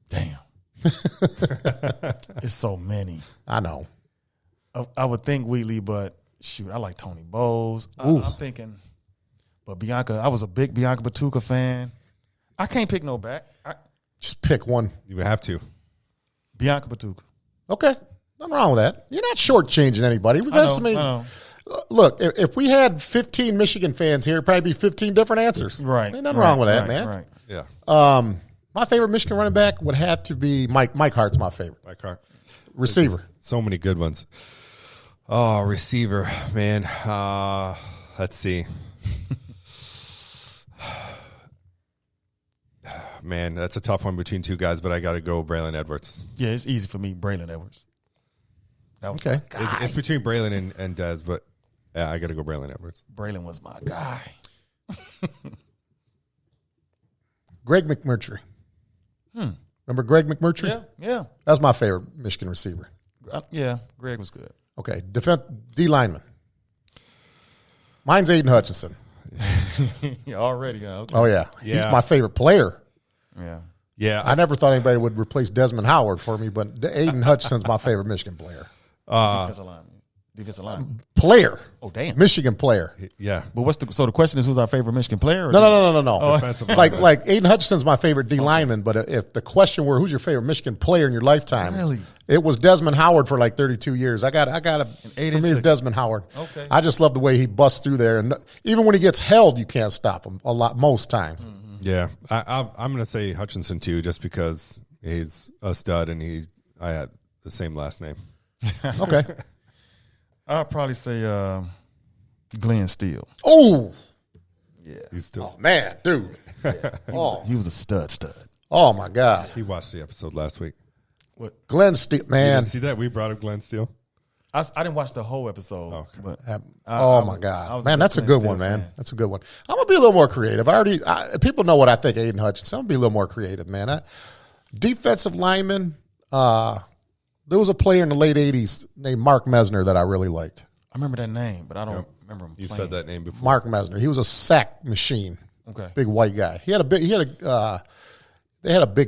Damn. It's so many. I know. I would think Wheatley, but shoot, I like Tony Bowles. I'm thinking, but Bianca, I was a big Bianca Batuka fan. I can't pick no back. Just pick one. You would have to. Bianca Batuka. Okay. Nothing wrong with that. You're not shortchanging anybody. We've had so many. I know. Look, if we had 15 Michigan fans here, it'd probably be 15 different answers. Right. Ain't nothing wrong with that, man. Right. Yeah. My favorite Michigan running back would have to be Mike Hart's my favorite. Mike Hart. Receiver. So many good ones. Oh, receiver, man. Let's see. Man, that's a tough one between two guys, but I got to go Braylon Edwards. Yeah, it's easy for me, Braylon Edwards. That was Okay. my guy. It's between Braylon and Dez, but yeah, I got to go Braylon Edwards. Braylon was my guy. Greg McMurtry. Remember Greg McMurtry? Yeah. That was my favorite Michigan receiver. Yeah, Greg was good. Okay. D lineman. Mine's Aiden Hutchinson. Yeah, already. Yeah, okay. Oh, yeah. Yeah. He's my favorite player. Yeah. Yeah. I never thought anybody would replace Desmond Howard for me, but Aiden Hutchinson's my favorite Michigan player. Defensive line. Player. Oh, damn. Michigan player. Yeah. But so the question is, who's our favorite Michigan player? Or No. Defensive Like lineman. Aiden Hutchinson's my favorite D lineman, but if the question were who's your favorite Michigan player in your lifetime, Really? it was Desmond Howard for like 32 years. I got for me it's Desmond Howard. Okay. I just love the way he busts through there, and even when he gets held, you can't stop him most times. Yeah. I'm going to say Hutchinson, too, just because he's a stud and I had the same last name. Okay. I'll probably say Glenn Steele. Oh Yeah. He's still. man, dude. He was a stud. Oh my God. He watched the episode last week. Glenn Steele, You man. didn't see that? We brought up Glenn Steele. I didn't watch the whole episode. Okay. But My I God, was man, a that's a Glenn good Steele one, man. fan. That's a good one. I'm gonna be a little more creative. People know what I think of Aiden Hutchinson. I'm gonna be a little more creative, man. Defensive lineman. There was a player in the late '80s named Mark Messner that I really liked. I remember that name, but I don't remember him You playing. said that name before. Mark Messner. He was a sack machine. Okay. Big white guy. They had a big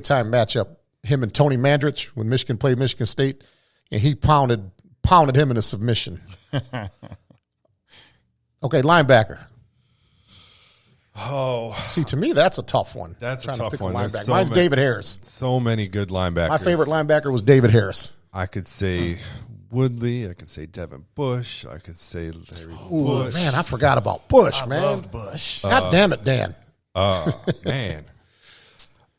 time matchup. Him and Tony Mandrich when Michigan played Michigan State, and he pounded him into submission. Okay, linebacker. Oh, See, to me, that's a tough one. That's a Trying to tough pick one. There's linebacker. so Mine's many- David Harris. so many good linebackers. My favorite linebacker was David Harris. I could say Woodley. I could say Devin Bush. I could say Larry Ooh, Bush. man, I forgot about Bush, I man. loved Bush. God damn it, Dan. Man.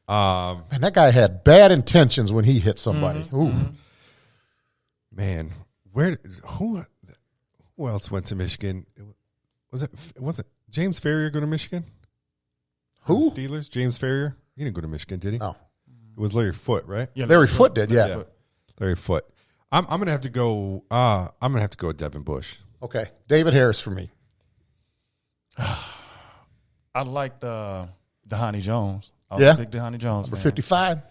Man, that guy had bad intentions when he hit somebody. Ooh. Man, who else went to Michigan? Was it James Ferrier go to Michigan? Who? The Steelers? James Ferrier? He didn't go to Michigan, did he? No. It was Larry Foote, right? Yeah, Larry Foote did, yeah. Larry Foote. I'm gonna have to go. I'm gonna have to go with Devin Bush. Okay, David Harris for me. I liked Dhani Jones. I was Yeah? a big Dhani Jones Number fan. 55.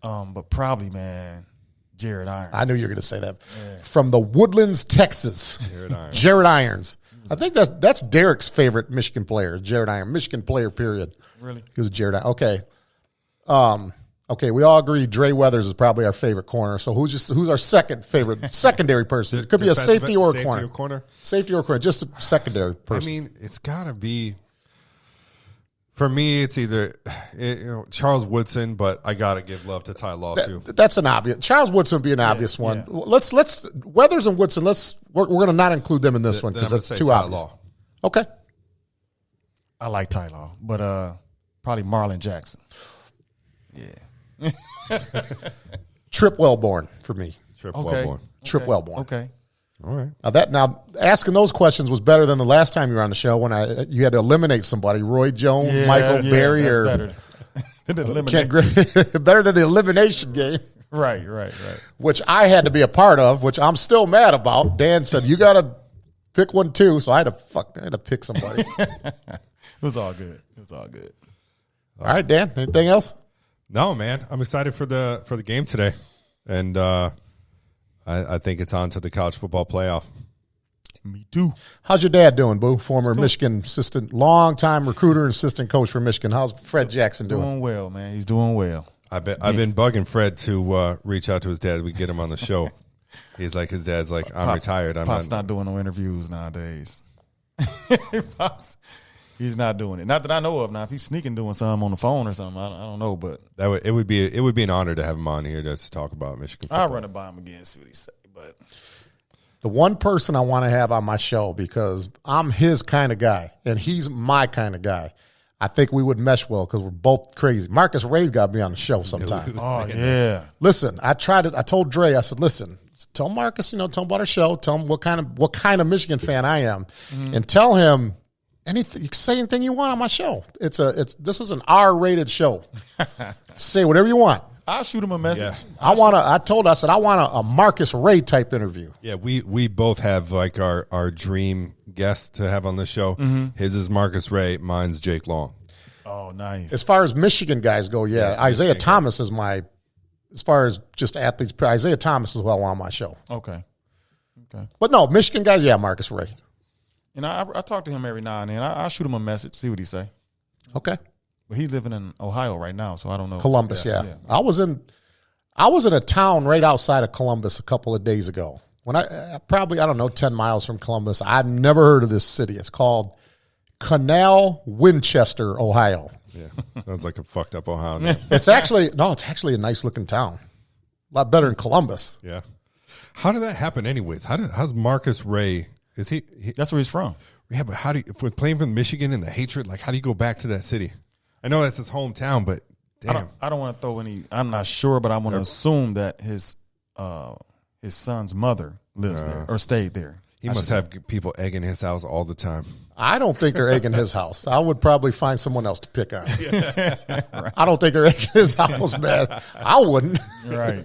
But probably, man, Jared Irons. I knew you were going to say that. From the Woodlands, Texas. Jared Irons. Jared Irons. I think that's Derek's favorite Michigan player, Jared Irons. Michigan player, period. Really? He was Jared Irons. Okay. Okay, we all agree Dre Weathers is probably our favorite corner. So who's our second favorite secondary person? It could be a safety or a corner. Safety or corner, just a secondary person. I mean, it's got to be. For me, it's either Charles Woodson, but I got to give love to Ty Law too. That's an obvious. Charles Woodson would be an obvious one. yeah. Let's Weathers and Woodson. We're going to not include them in this one Then because I'm that's gonna say too Ty obvious. Law. Okay. I like Tyler, but probably Marlon Jackson. Yeah. Trip Wellborn for me. Trip Okay. Wellborn. Trip Wellborn. Okay. All right. Now asking those questions was better than the last time you were on the show when you had to eliminate somebody, Roy Jones, Michael Berry, that's or better. Than eliminate. Ken Griffin. Better than the elimination game, Right. which I had to be a part of, which I'm still mad about. Dan said you got to pick one too, so I had to pick somebody. It was all good. All right, Dan. Anything else? No, man. I'm excited for the game today, and I think it's on to the college football playoff. Me too. How's your dad doing, Boo? Former Michigan assistant, long-time recruiter and assistant coach for Michigan. How's Fred Jackson doing? Doing well, man. He's doing well. I've been bugging Fred to reach out to his dad. We get him on the show. His dad's like, I'm retired. Pop's not doing no interviews nowadays. Pops, he's not doing it. Not that I know of. Now, if he's sneaking doing something on the phone or something, I don't know. But it would be an honor to have him on here just to talk about Michigan football. I'll run it by him again, see what he say. But The one person I want to have on my show, because I'm his kind of guy and he's my kind of guy, I think we would mesh well because we're both crazy. Marcus Ray's got to be on the show sometime. oh yeah, Listen, I told Dre, I said, listen, tell Marcus, tell him about our show, tell him what kind of Michigan fan I am, and tell him anything. You can say anything you want on my show. This is an R-rated show. Say whatever you want. I'll shoot him a message. Yeah. I said I want a Marcus Ray type interview. Yeah, we both have like our dream guest to have on the show. His is Marcus Ray, mine's Jake Long. Oh, nice. As far as Michigan guys go, Isaiah Thomas is my. As far as just athletes, Isaiah Thomas is who I want on my show. Okay. But no, Michigan guys, Marcus Ray. And I talk to him every now and then. I'll shoot him a message, see what he say. Okay. But he's living in Ohio right now, so I don't know. Columbus, yeah. I was in a town right outside of Columbus a couple of days ago. When I don't know, 10 miles from Columbus. I've never heard of this city. It's called Canal Winchester, Ohio. Yeah, sounds like a fucked up Ohio name. It's actually a nice looking town. A lot better than Columbus. Yeah. How did that happen anyways? How's Marcus Ray, is he That's where he's from. yeah, but if we're playing for Michigan and the hatred, like how do you go back to that city? I know that's his hometown, but damn. I don't want to throw any. I'm not sure, but I want to assume that his son's mother lives there or stayed there. He must have people egging his house all the time. I don't think they're egging his house. I would probably find someone else to pick on. Right. I don't think they're egging his house, man. I wouldn't. Right.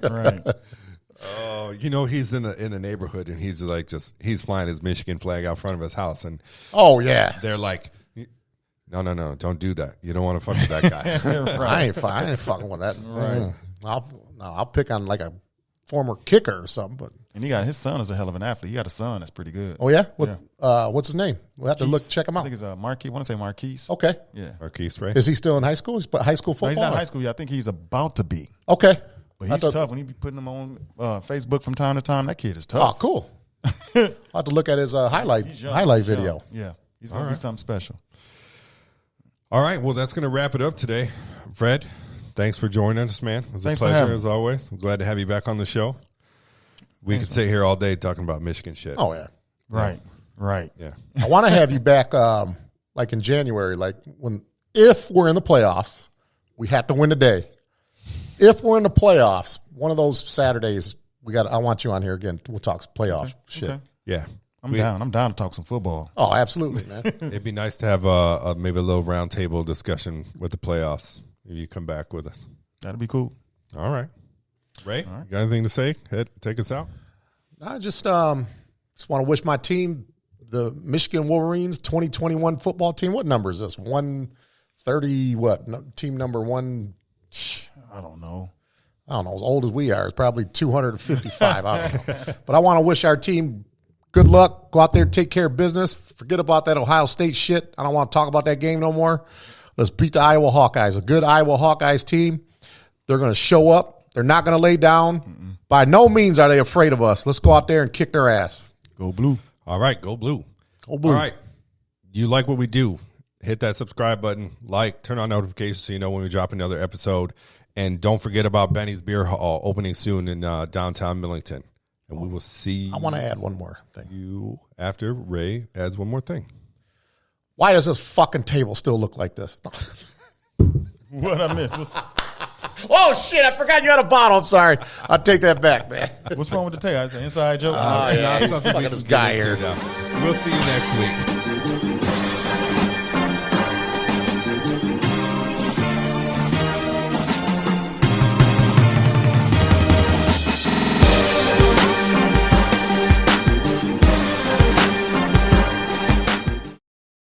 Oh, he's in a neighborhood and he's like he's flying his Michigan flag out front of his house and oh yeah, they're like, no, don't do that. You don't want to fuck with that guy. Right. I ain't fucking with that. Right. I'll pick on like a former kicker or something, but. And his son is a hell of an athlete. He got a son that's pretty good. Oh yeah, what's his name? We'll have to check him out. I think it's Marquise. I want to say Marquise. Okay, Yeah. Marquise Ray. is he still in high school? He's high school football. No, he's not in high school yet. I think he's about to be. Okay, But he's tough. When he be putting them on Facebook from time to time, that kid is tough. Oh, cool. I'll have to look at his highlight He's video. young. Yeah. He's going to be something special. All right, well, that's going to wrap it up today. Fred, thanks for joining us, man. It was Thanks a for having pleasure me. as always. I'm glad to have you back on the show. We could sit here all day talking about Michigan shit. Oh yeah, Right. Yeah. I want to have you back, like in January, like if we're in the playoffs, we have to win today. If we're in the playoffs, one of those Saturdays, I want you on here again. We'll talk playoff shit. Okay. Yeah. I'm down. I'm down to talk some football. Oh, absolutely, man. It'd be nice to have maybe a little round table discussion with the playoffs. If you come back with us. That'd be cool. All right. Ray, you got anything to say? Take us out. I just want to wish my team, the Michigan Wolverines 2021 football team. What number is this? 130, what? Team number one? I don't know. As old as we are. It's probably 255. I don't know. But I want to wish our team good luck. Go out there, take care of business. Forget about that Ohio State shit. I don't want to talk about that game no more. Let's beat the Iowa Hawkeyes. A good Iowa Hawkeyes team. They're going to show up. They're not going to lay down. Mm-mm. By no means are they afraid of us. Let's go out there and kick their ass. Go blue. All right, go blue. Go blue. All right. You like what we do, hit that subscribe button, turn on notifications so you know when we drop another episode. And don't forget about Benny's Beer Hall opening soon in downtown Millington. And we will see I want to add one more thing. you after Ray adds one more thing. Why does this fucking table still look like this? What I missed? Oh, shit, I forgot you had a bottle. I'm sorry. I'll take that back, man. What's wrong with the tail? It's an inside joke. It's not something Look we at can this guy get into here. now. We'll see you next week.